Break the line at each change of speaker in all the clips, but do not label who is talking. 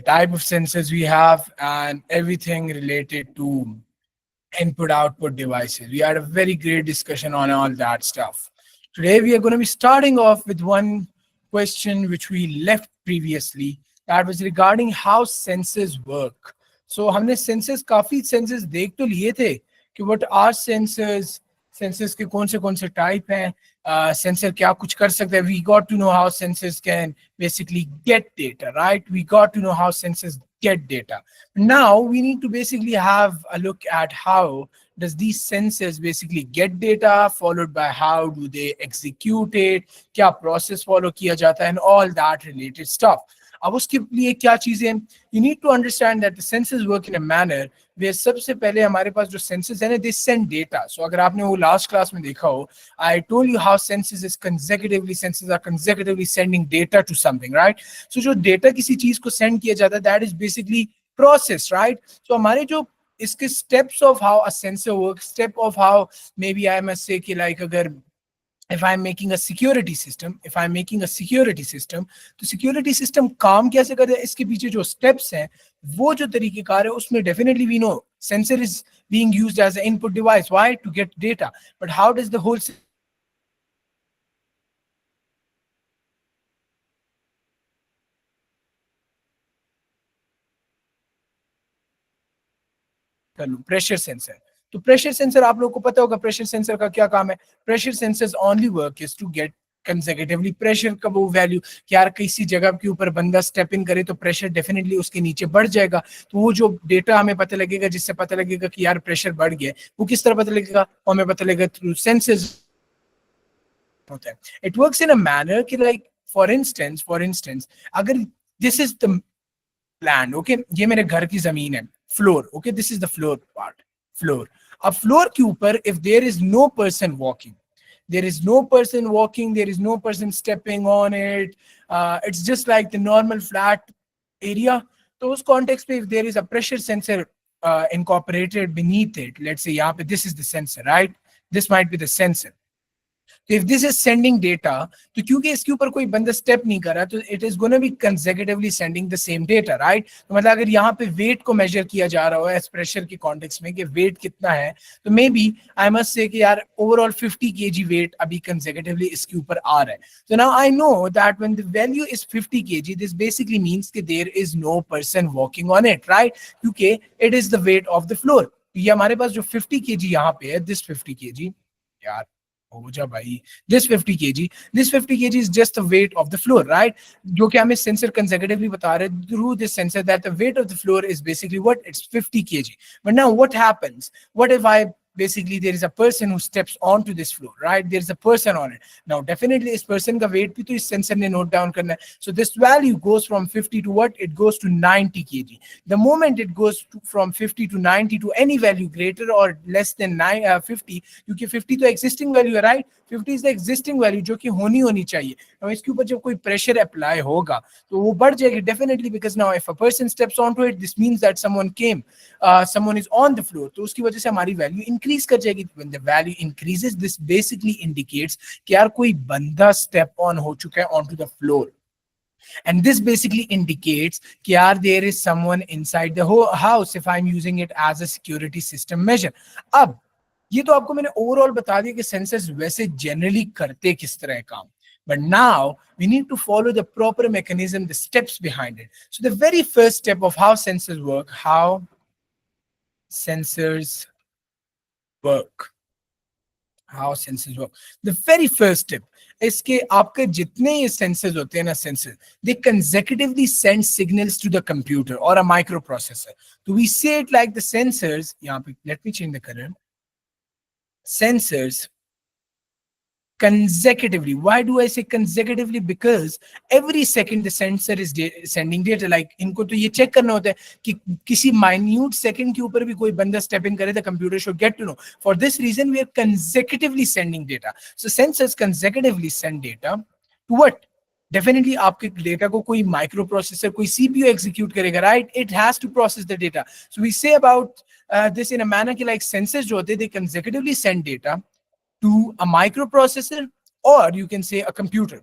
type of sensors we have, and everything related to input output devices. We had a very great discussion on all that stuff. Today we are going to be starting off with one question which we left previously, that was regarding how sensors work. So हमने sensors, काफी sensors देख तो लिए थे कि what are sensors, sensors के कौन से type हैं, sensor क्या कुछ कर सकते हैं. We got to know how sensors can basically get data, right? We got to know how sensors get data. Now we need to basically have a look at how does these sensors basically get data, followed by how do they execute it, क्या process follow किया जाता है, and all that related stuff. अब उसके लिए क्या चीजें, you need to understand that the sensors work in a manner where सबसे पहले हमारे पास जो sensors है ना, they send data. So अगर आपने वो last class में देखा हो, I told you how sensors are consecutively sending data to something, right? So जो data किसी चीज को send किया जाता है, that is basically process, right? So हमारे जो इसके steps of how a sensor works, step of how maybe I must say कि like अगर if I'm making a security system, तो security system काम कैसे करता है, इसके पीछे जो steps हैं, वो जो तरीकेकार है, उसमें definitely we know sensor is being used as an input device. Why? To get data. But how does the whole pressure sensor? तो प्रेशर सेंसर आप लोगों को पता होगा प्रेशर सेंसर का क्या काम है. Pressure sensors only work is to get consecutively pressure का वो वैल्यू कि यार किसी जगह के ऊपर बंदा स्टेप इन करे तो प्रेशर डेफिनेटली उसके नीचे बढ़ जाएगा. तो वो जो डेटा हमें पता लगेगा, जिससे पता लगेगा कि यार प्रेशर बढ़ गया, वो किस तरह पता लगेगा, वो हमें पता लगेगा थ्रू सेंसर्स होता है. It works in a manner कि लाइक फॉर इंस्टेंस अगर this is the land, okay, ये मेरे घर की जमीन है, floor, okay, this is the floor part, floor. अब फ्लोर के ऊपर if there is no person walking, there is no person stepping on it, it's just like the normal flat area. तो उस context पे if there is a pressure sensor incorporated beneath it, let's say यहाँ पे this is the sensor, right? This might be the sensor. तो if this is sending data, तो क्योंकि इसके ऊपर कोई बंदा स्टेप नहीं कर रहा, तो it is going to be consecutively sending the same data, right? तो मतलब अगर यहाँ पे वेट को मेजर किया जा रहा हो एज प्रेशर के कॉन्टेक्स्ट में कि वेट कितना है, तो may B I must say कि यार ओवरऑल 50 kg वेट अभी कंसेक्यूटिवली इसके ऊपर आ रहा है. तो now I know that when the value is 50 kg, this basically means कि there is no person walking on it, right? क्योंकि it is the weight of the floor. ये हमारे पास जो 50 kg यहाँ पे है, दिस 50 kg, यार हो जा भाई, this 50 kg is just the weight of the floor, right? जो कि हमें सेंसर कंसेक्यूटिवली बता रहे through this sensor that the weight of the floor is basically what? It's 50 kg. But now what happens? What if I basically there is a person who steps onto this floor, right? There's a person on it. Now definitely इस person का weight भी तो इस sensor ने note down करना है. So this value goes from 50 to what? It goes to 90 kg. The moment it goes from 50 to 90 to any value greater or less than 50, क्योंकि 50 तो existing value है, right? 50 is the existing value जो कि होनी चाहिए. Now इसके ऊपर जब कोई pressure apply होगा तो वो बढ़ जाएगी definitely, because now if a person steps onto it, this means that someone is on the floor. तो उसकी वजह से हमारी value increase कर जाएगी. When the value increases, this basically indicates कि यार कोई बंदा step on हो चुका है onto the floor. And this basically indicates कि यार there is someone inside the whole house if I'm using it as a security system measure. अब ये तो आपको मैंने ओवरऑल बता दिया कि सेंसर्स वैसे जनरली करते किस तरह काम. But now we need to follow the proper mechanism, the steps behind it. So the very first step of how sensors work, the very first step इसके आपके जितने ये सेंसर्स होते हैं ना, sensor, they consecutively send signals to the computer or a microprocessor. So we say it like the sensors, यहाँ पे let me change the color. Sensors consecutively. Why do I say consecutively? Because every second the sensor is sending data. Like इनको तो ये check करना होता है कि किसी minute second के ऊपर भी कोई बंदा step in करे, the computer should get to know. For this reason, we are consecutively sending data. So sensors consecutively send data to what? Definitely आपके डेटा को कोई माइक्रो प्रोसेसर, कोई सीपीयू एग्जीक्यूट करेगा, right? It has to process the data. So we say about this in a manner कि like sensors जो होते हैं, दे consecutively send data to a microprocessor or you can say a computer.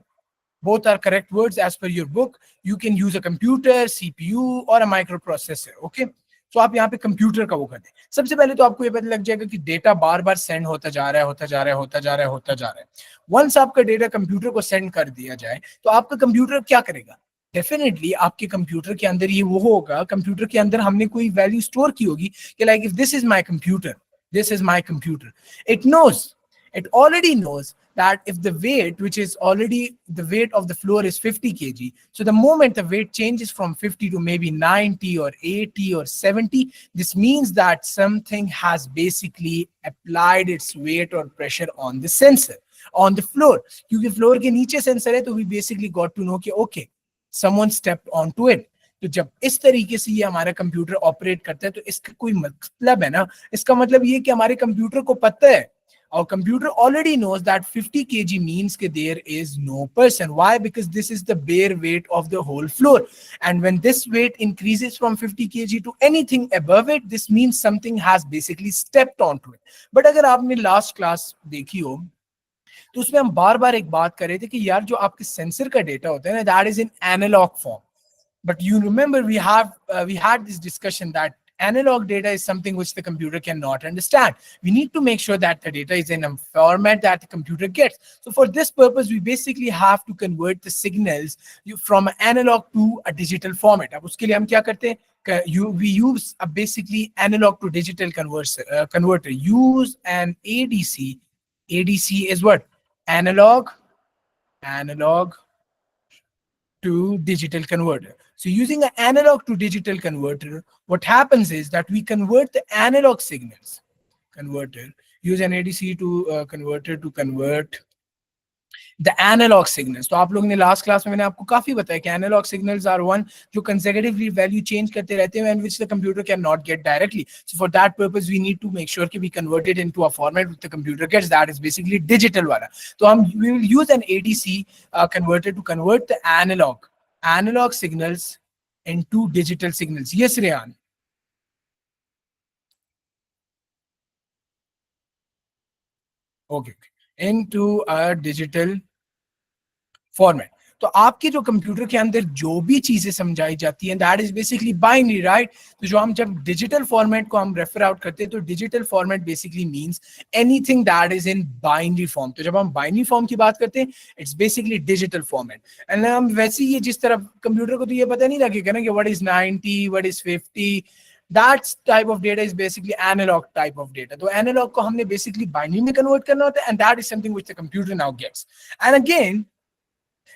both are correct words as per your book. You can use a computer, CPU or a microprocessor. Okay, तो आप यहाँ पे computer का वो कर दें. सबसे पहले तो आपको ये पता लग जाएगा कि डेटा बार बार सेंड होता जा रहा है, होता जा रहा है, होता जा रहा है, होता जा रहा है. वंस आपका डेटा कंप्यूटर को सेंड कर दिया जाए तो आपका कंप्यूटर क्या करेगा? डेफिनेटली आपके कंप्यूटर के अंदर ये वो होगा, कंप्यूटर के अंदर हमने कोई वैल्यू स्टोर की होगी कि like if this is my computer, this is my computer. It knows, it already knows that if the weight, which is already the weight of the floor is 50 kg, so the moment the weight changes from 50 to maybe 90 or 80 or 70, this means that something has basically applied its weight or pressure on the sensor, on the floor. क्योंकि floor के नीचे sensor है, तो we basically got to know कि okay, someone stepped onto it. तो जब इस तरीके से ये हमारा कंप्यूटर ऑपरेट करता है तो इसका कोई मतलब है ना, इसका मतलब ये कि हमारे कंप्यूटर को पता है, और computer already knows that 50 kg means कि there is no person. Why? Because this is the bare weight of the whole floor, and when this weight increases from 50 kg to anything above it, this means something has basically stepped onto it. But अगर आपने last class देखी हो तो उसमें हम बार बार एक बात कर रहे थे कि यार जो आपके सेंसर का डेटा होता है ना, that is in analogue form. But you remember we had this discussion that analog data is something which the computer cannot understand. We need to make sure that the data is in a format that the computer gets. So for this purpose, we basically have to convert the signals from analog to a digital format. अब उसके लिए हम क्या करते हैं? We use a basically analog to digital converter. Use an ADC. ADC is what? Analog to digital converter. So using an analog to digital converter, what happens is that we convert the analog signals. Use an ADC to converter to convert the analog signals. तो आप लोगों ने last class में मैंने आपको काफी बताया कि analog signals are one जो consecutively value change करते रहते हैं and which the computer cannot get directly. So for that purpose we need to make sure कि we convert it into a format which the computer gets, that is basically digital वाला. तो we will use an ADC converter to convert the analog signals into digital signals. Yes, Rehan. Okay. Into a digital format. तो आपके जो computer के अंदर जो भी चीजें समझाई जाती हैं, that is basically binary, right? तो जो हम जब डिजिटल फॉर्मेट को हम रेफर आउट करते हैं तो digital format basically means anything that is in binary form. तो जब हम बाइनरी फॉर्म की बात करते हैं, it's basically digital format. And हम वैसे ही जिस तरह कंप्यूटर को तो ये पता नहीं लगेगा ना कि what is 90, what is 50, that type of data is basically analog type of data. तो analog को हमने basically binary में convert करना होता है, and that is something which the computer now gets. And again,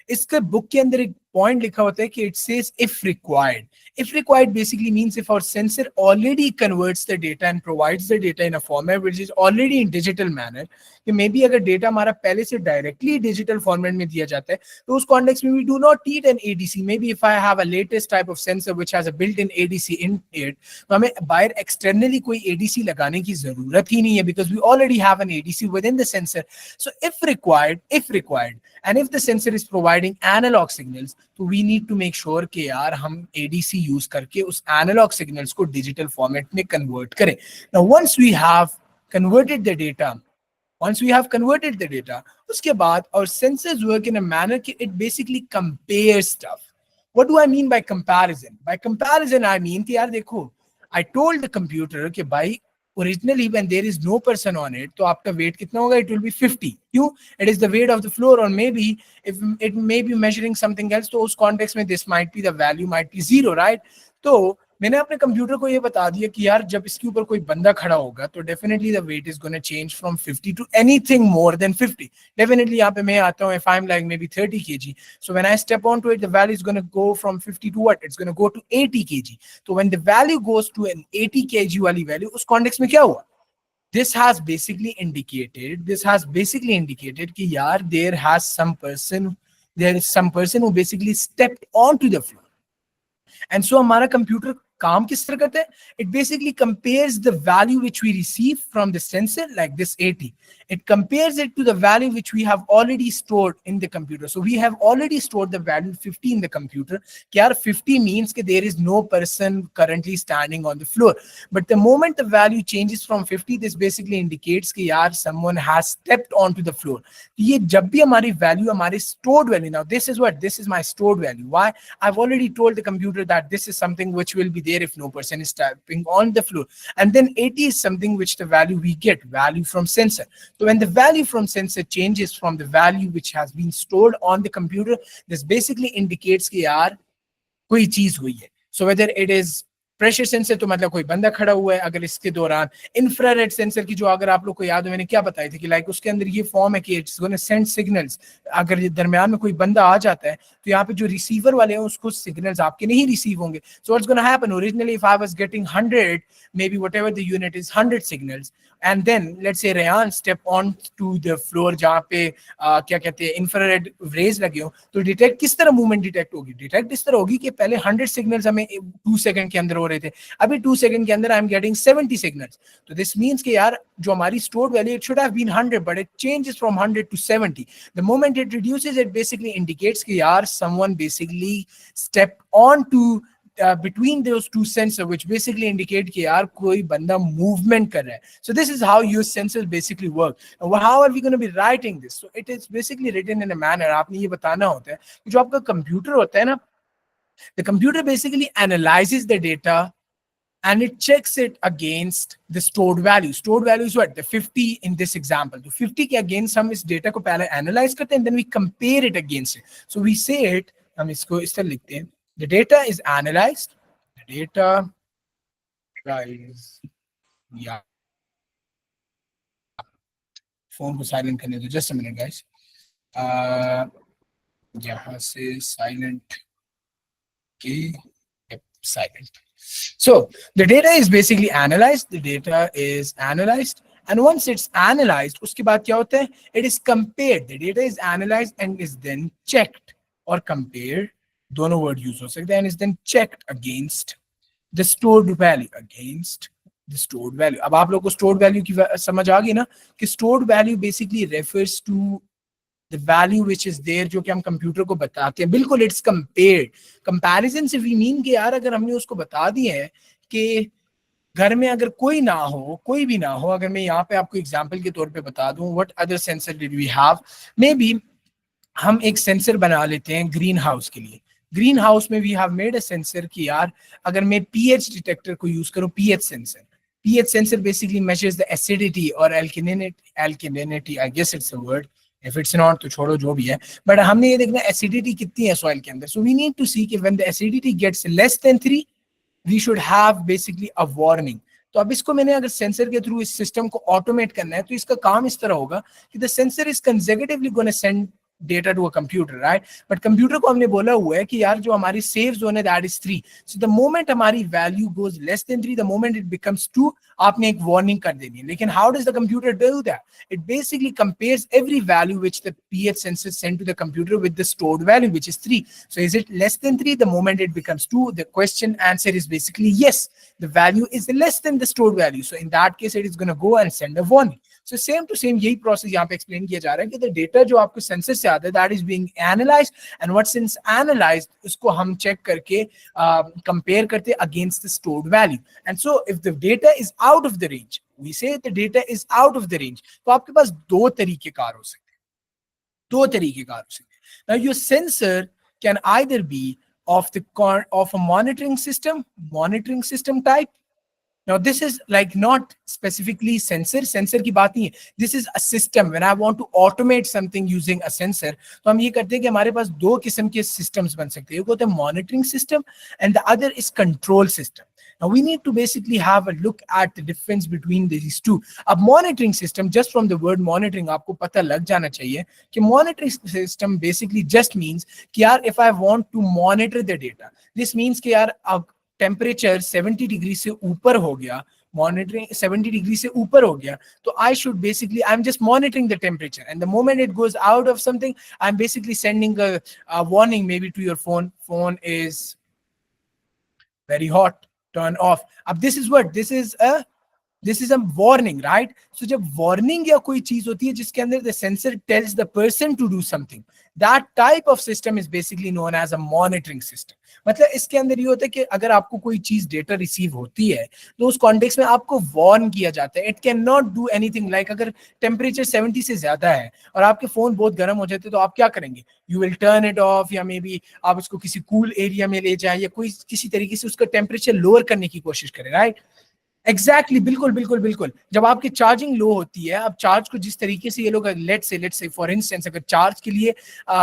इसके बुक के अंदर एक पॉइंट लिखा होता है कि it says if required. If required basically means if our sensor already converts the data and provides the data in a format which is already in digital manner, कि may be अगर data हमारा पहले से directly digital format में दिया जाता है तो उस कॉन्टेक्स्ट में we do not need an ADC. Maybe if I have a latest type of sensor which has a built-in ADC in it, तो हमें बाहर एक्सटर्नली कोई ADC लगाने की जरूरत ही नहीं है because we already have an ADC within the sensor. So if required, and if the sensor is providing analog signals, तो we need to make sure कि यार हम ADC यूज करके उस analog signals को digital format में convert करें. Now once we have converted the data, उसके बाद our sensors work in a manner कि it basically compares stuff. What do I mean by comparison? By comparison I mean कि यार देखो, I told the computer कि भाई originally when there is no person on it, तो आपका weight कितना होगा? It will be 50. क्यों? It is the weight of the floor, or maybe if it may be measuring something else, तो उस context में this might be the value might be 0, right? तो मैंने अपने कंप्यूटर को ये बता दिया कि यार जब इसके ऊपर कोई बंदा खड़ा होगा तो definitely the weight is gonna change from 50 to anything more than 50. Definitely यहाँ पे मैं आता हूँ, if I am like maybe 30 kg, so when I step onto it the value is going to go from 50 to what? It's going to go to 80 kg. So when the value goes to an 80 kg वाली value, उस context में क्या हुआ? This has basically indicated कि यार there is some person who basically stepped onto the floor. And so हमारा computer काम किस तरह करता है? It basically compares the value which we receive from the sensor, like this 80. It compares it to the value which we have already stored in the computer. So we have already stored the value 50 in the computer. Kyar 50 means that there is no person currently standing on the floor. But the moment the value changes from 50, this basically indicates that yaar, someone has stepped onto the floor. ये जब भी हमारी value, हमारी stored value. Now this is what? This is my stored value. Why? I've already told the computer that this is something which will be there if no person is stepping on the floor. And then 80 is something which the value we get, value from sensor. So when the value from sensor changes from the value which has been stored on the computer, this basically indicates कि यार कोई चीज हुई है. So whether it is pressure sensor, तो मतलब कोई बंदा खड़ा हुआ है. अगर इसके दौरान इंफ्रारेड सेंसर की जो, अगर आप लोग को याद हो मैंने क्या बताई थी कि लाइक उसके अंदर ये फॉर्म है कि इट्स गोना सेंड सिग्नल्स. अगर ये दरमियान में कोई बंदा आ जाता है तो यहाँ पे जो रिसीवर वाले हैं उसको सिग्नल्स आपके नहीं रिसीव होंगे. So what's gonna happen, originally if I was getting 100, maybe whatever the unit is 100 signals, and then let's say Rayan step on to the floor जहाँ पे क्या कहते हैं इंफ्रारेड रेज लगे हो, तो डिटेक्ट किस तरह मूवमेंट डिटेक्ट होगी? डिटेक्ट इस तरह होगी कि पहले 100 सिग्नल्स हमें 2 सेकंड के अंदर हो रहे थे, अभी 2 सेकंड के अंदर आई एम गेटिंग 70 सिग्नल्स. तो दिस मींस कि यार जो हमारी stored value it should have been 100 but it changes from 100 to 70. The moment it reduces it basically indicates कि यार someone basically step on to between those two sensors, which basically indicate कि यार कोई बंदा movement कर रहा है. So this is how your sensors basically work. And how are we going to be writing this? So it is basically written in a manner, आपने ये बताना होता है कि जो आपका कंप्यूटर होता है ना, the computer basically analyzes the data and it checks it against the stored value. Stored value is what? The 50 in this example. तो 50 के against हम इस data को पहले analyze करते हैं and then we compare it against it. So we say it, हम इसको इस तरह लिखते हैं. The data is analyzed. The data is, yeah. Phone को silent करने दो. Just a minute, guys. यहाँ से silent की silent. So the data is basically analyzed. The data is analyzed. And once it's analyzed, उसके बाद क्या होता है? It is compared. The data is analyzed and is then checked or compared. दोनों word use हो सकते हैं. and is then checked against the stored value. Against the stored value. अब आप लोग को stored value की समझ आ गई ना कि stored value basically refers to the value which is there, जो कि हम कंप्यूटर को बताते हैं. बिल्कुल it's compared. Comparison से we mean कि यार अगर हमने उसको बता दिया है कि घर में अगर कोई ना हो, कोई भी ना हो, अगर मैं यहाँ पे आपको एग्जाम्पल के तौर पे बता दूं, what other sensor did we have? Maybe हम एक सेंसर बना लेते हैं ग्रीन हाउस के लिए. ग्रीन हाउस में we have made a sensor कि यार अगर मैं पीएच डिटेक्टर को यूज करूं, pH sensor basically measures the acidity और alkalinity, I guess it's a word, if it's not तो छोड़ो जो भी है, बट हमने ये देखना एसिडिटी कितनी है सॉइल के अंदर. So we need to see कि when the acidity gets less than 3 we should have basically a warning. तो अब इसको मैंने अगर सेंसर के थ्रू इस सिस्टम को ऑटोमेट करना है तो इसका काम इस तरह होगा कि the sensor is consecutively gonna send data to a computer, right? But computer को हमने बोला हुआ है कि यार जो हमारी save zone है that is 3. So the moment हमारी value goes less than 3, the moment it becomes 2, आपने एक warning कर देनी है. लेकिन how does the computer do that? It basically compares every value which the pH sensor sent to the computer with the stored value, which is 3. So is it less than 3? The moment it becomes 2, the question answer is basically yes. The value is less than the stored value. So in that case, it is going to go and send a warning. So same to same यही process यहाँ पे explain किया जा रहा है कि the data जो आपको sensor से आता है that is being analyzed, and what since analyzed उसको हम check करके compare करते against the stored value. And so if the data is out of the range, we say the data is out of the range. तो आपके पास दो तरीकेकार हो सकते हैं. Now your sensor can either be of a monitoring system type. Now this is like not specifically sensor की बात नहीं है. This is a system. When I want to automate something using a sensor, तो हम ये करते हैं कि हमारे पास दो किस्म के systems बन सकते हैं. एक होता है monitoring system and the other is control system. Now we need to basically have a look at the difference between these two. अब monitoring system, just from the word monitoring आपको पता लग जाना चाहिए कि monitoring system basically just means कि यार if I want to monitor the data, this means कि यार टेम्परेचर 70 डिग्री से ऊपर हो गया, मॉनिटरिंग 70 डिग्री से ऊपर हो गया, तो I should basically I am just monitoring the temperature and the moment it goes out of something I am basically sending a warning maybe to your phone is very hot, turn off. अब this is what, this is a warning, right? So जब warning या कोई चीज होती है जिसके अंदर the sensor tells the person to do something, that type of system is basically known as a monitoring system. मतलब इसके अंदर ये होता है कि अगर आपको कोई चीज डेटा रिसीव होती है तो उस कॉन्टेक्स्ट में आपको वार्न किया जाता है. It can not do anything. Like अगर टेम्परेचर 70 से ज्यादा है और आपके फोन बहुत गर्म हो जाते हैं तो आप क्या करेंगे? You will turn it of, या मे बी आप उसको किसी कूल एरिया में ले जाए या कोई किसी तरीके से उसका टेम्परेचर लोअर करने की कोशिश करें, राइट? एग्जैक्टली, बिल्कुल बिल्कुल बिल्कुल. जब आपकी चार्जिंग लो होती है, अब चार्ज को जिस तरीके से ये लोग, लेट्स से फॉर इंस्टेंस अगर चार्ज के लिए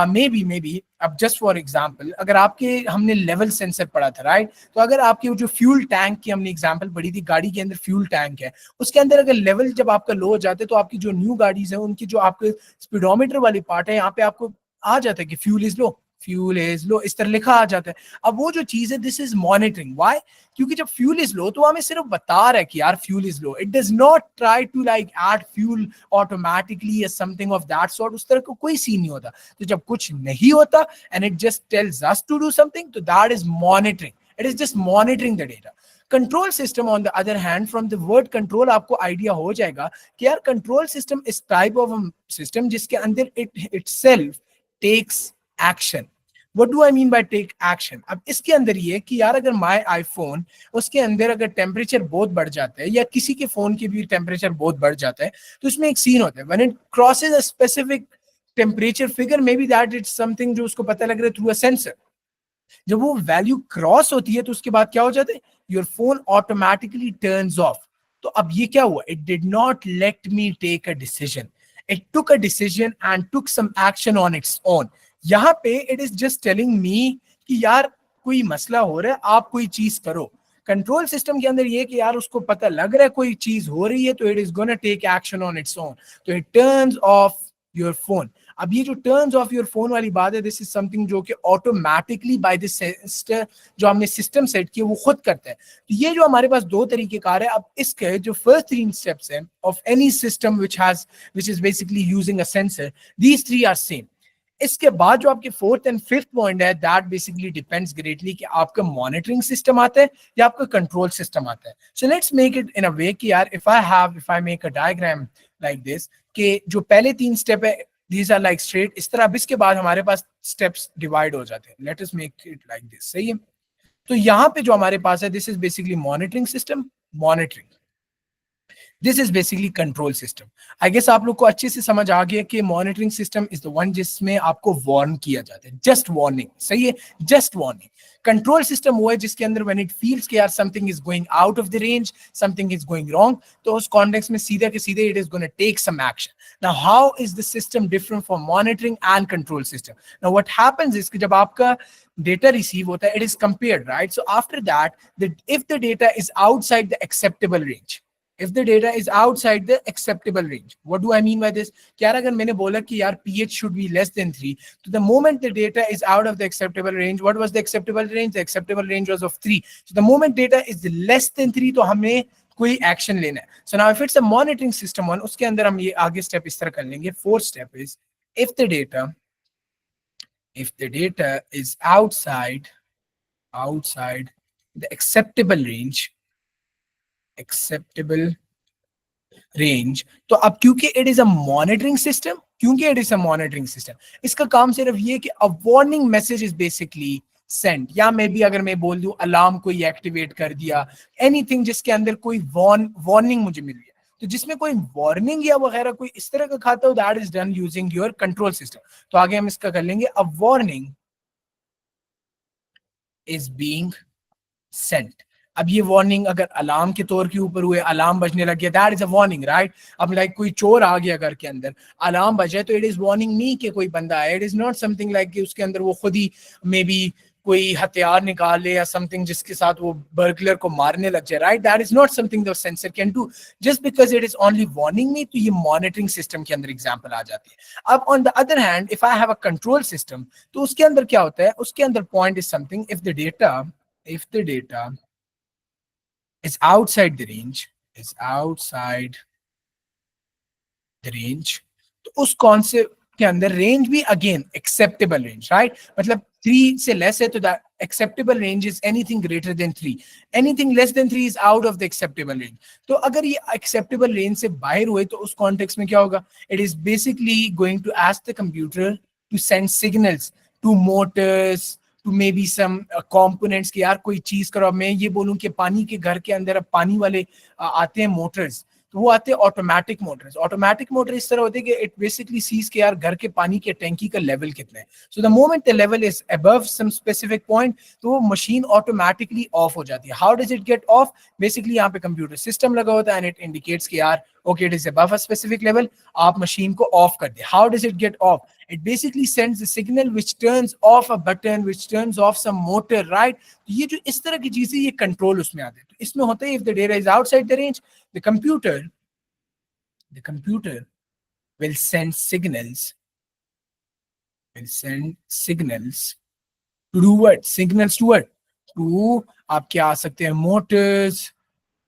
मे बी अब जस्ट फॉर एग्जांपल अगर आपके, हमने लेवल सेंसर पढ़ा था, राइट? तो अगर आपके जो फ्यूल टैंक की हमने एग्जांपल पढ़ी थी, गाड़ी के अंदर फ्यूल टैंक है, उसके अंदर अगर लेवल जब आपका लो हो जाता है तो आपकी जो न्यू गाड़ीज है उनकी जो आपके स्पीडोमीटर वाली पार्ट है, यहाँ पे आपको आ जाता है कि fuel is low, fuel is लो, इस तरह लिखा आ जाता है. अब वो जो चीज है, दिस इज मॉनिटरिंग. व्हाई? क्योंकि जब फ्यूल इज लो तो हमें सिर्फ बता रहा है कि यार fuel is low. It does not try to like add fuel automatically या समथिंग ऑफ दैट सॉर्ट. उस तरह का कोई सीन नहीं होता. तो जब कुछ नहीं होता and it just tells us to do something, तो that is monitoring. It is just monitoring the data. Control system on the other hand, from the word control आपको आइडिया हो जाएगा कि यार control system is type of system जिसके अंदर it itself takes action. What do I mean by take action? अब इसके अंदर ये कि यार अगर माय आईफोन, उसके अंदर अगर टेम्परेचर बहुत बढ़ जाता है या किसी के फोन के भी टेम्परेचर बहुत बढ़ जाता है तो इसमें एक सीन होता है. When it crosses a specific temperature figure, maybe that it's something जो उसको पता लग रहा है through a sensor. जब वो वैल्यू क्रॉस होती है तो उसके बाद क्या हो जाता है? Your phone automatically turns off. तो अब ये क्या हुआ? It did not let me take a decision. It took a decision and took some action on its own. यहाँ पे it is just telling me कि यार कोई मसला हो रहा है, आप कोई चीज करो. कंट्रोल सिस्टम के अंदर ये कि यार उसको पता लग रहा है कोई चीज हो रही है तो it is gonna take action on its own. तो it turns off your phone. अब ये जो टर्न्स ऑफ योर फोन वाली बात है, दिस इज समथिंग जो कि ऑटोमेटिकली बाय द सेंसर जो हमने सिस्टम सेट किया वो खुद करता है. तो ये जो हमारे पास दो तरीके कार है. अब इसके जो फर्स्ट 3 स्टेप्स हैं of any system which is basically using a sensor, these 3 are same. इसके बाद जो आपके 4th and 5th पॉइंट है, दैट बेसिकली डिपेंड्स ग्रेटली कि आपका मॉनिटरिंग सिस्टम आता है या आपका कंट्रोल सिस्टम आता है. So let's make it in a way कि यार if I make a diagram like this, कि जो पहले 3 स्टेप है these are like straight इस तरह. अब इसके बाद हमारे पास स्टेप्स डिवाइड हो जाते हैं. Let us make it like this. सही है? तो यहाँ पे जो हमारे पास है, this is basically monitoring system, monitoring. This is basically control system. I guess आप लोग को अच्छे से समझ आ गया कि monitoring system is the one जिसमें आपको वार्न किया जाता है, जस्ट वार्निंग. सही है? Just warning. कंट्रोल सिस्टम वो है जिसके अंदर व्हेन इट फील्स कि यार something is going out of the range, something is going wrong, तो उस कॉन्टेक्स्ट में सीधा के सीधे it is gonna take some action. Now how is the system different from monitoring and control system? Now what happens is कि जब आपका data receive होता है, it is compared, right? So after that, if the data is outside the acceptable range, if the data is outside the acceptable range. What do I mean by this? क्या अगर मैंने बोला कि यार pH should be less than 3, so the moment the data is out of the acceptable range, what was the acceptable range? The acceptable range was of 3. So the moment data is less than 3, तो हमें कोई action लेना है. So now if it's a monitoring system one, उसके अंदर हम ये आगे स्टेप इस तरह कर लेंगे. 4th step is if the data is outside the acceptable range, तो अब क्योंकि it is a monitoring system, इसका काम सिर्फ ये कि a warning message is basically send. या मे बी अगर मैं बोल दूं अलार्म कोई एक्टिवेट कर दिया, एनीथिंग जिसके अंदर कोई वार्निंग मुझे मिल गया, तो जिसमें कोई वार्निंग या वगैरह कोई इस तरह का खाता हो, that is done using your control system. तो आगे हम इसका कर लेंगे. A warning is being Saint. अब ये वार्निंग अगर अलार्म के तौर के ऊपर हुए, अलार्म बजने लग गया, that is a warning, right? अब लाइक कोई चोर आ गया घर के अंदर, अलार्म बजे, तो इट इज वार्निंग मी कि कोई बंदा है. It is not something like कि उसके अंदर वो खुद ही मे बी कोई हथियार निकाल ले या समथिंग जिसके साथ वो बर्गलर को मारने लग जाए, right? That is not something the sensor can do. Just because it is only warning me, तो ये मॉनिटरिंग सिस्टम के अंदर एग्जाम्पल आ जाती है. अब on the other hand if I have a control system, तो उसके अंदर क्या होता है? उसके अंदर point is something if the data is outside the range, तो उस के अंदर रेंज भी अगेन एक्सेप्टेबल रेंज, राइट, मतलब 3 से लेस है तो the acceptable range is anything greater than 3, anything less than 3 is out of the acceptable range. तो अगर ये एक्सेप्टेबल रेंज से बाहर हुए तो उस कॉन्टेक्स्ट में क्या होगा, it is basically going to ask the computer to send signals to motors, to may be some components कि यार कोई चीज करो। अब मैं ये बोलूं कि पानी के घर के अंदर अब पानी वाले आते हैं मोटर्स, तो वो आते हैं ऑटोमेटिक मोटर्स। ऑटोमेटिक मोटर इस तरह होते हैं कि इट बेसिकली सीज के यार घर के पानी के टैंकी का लेवल कितना है। So the moment the level is above some specific point, तो वो मशीन ऑटोमेटिकली ऑफ हो जाती है। How does it get off, basically यहाँ पे कंप्यूटर सिस्टम लगा होता है एंड इट इंडिकेट्स कि यार okay it is above a specific level, आप मशीन को ऑफ कर दे। How does it get off, it basically sends the signal which turns off a button, which turns off some motor, right? तो ये जो इस तरह की चीजें ये कंट्रोल उसमें आते हैं। तो इसमें होता है if the data is outside the range, the computer will send signals to do what, signals to what, to आपके आ सकते हैं मोटर्स,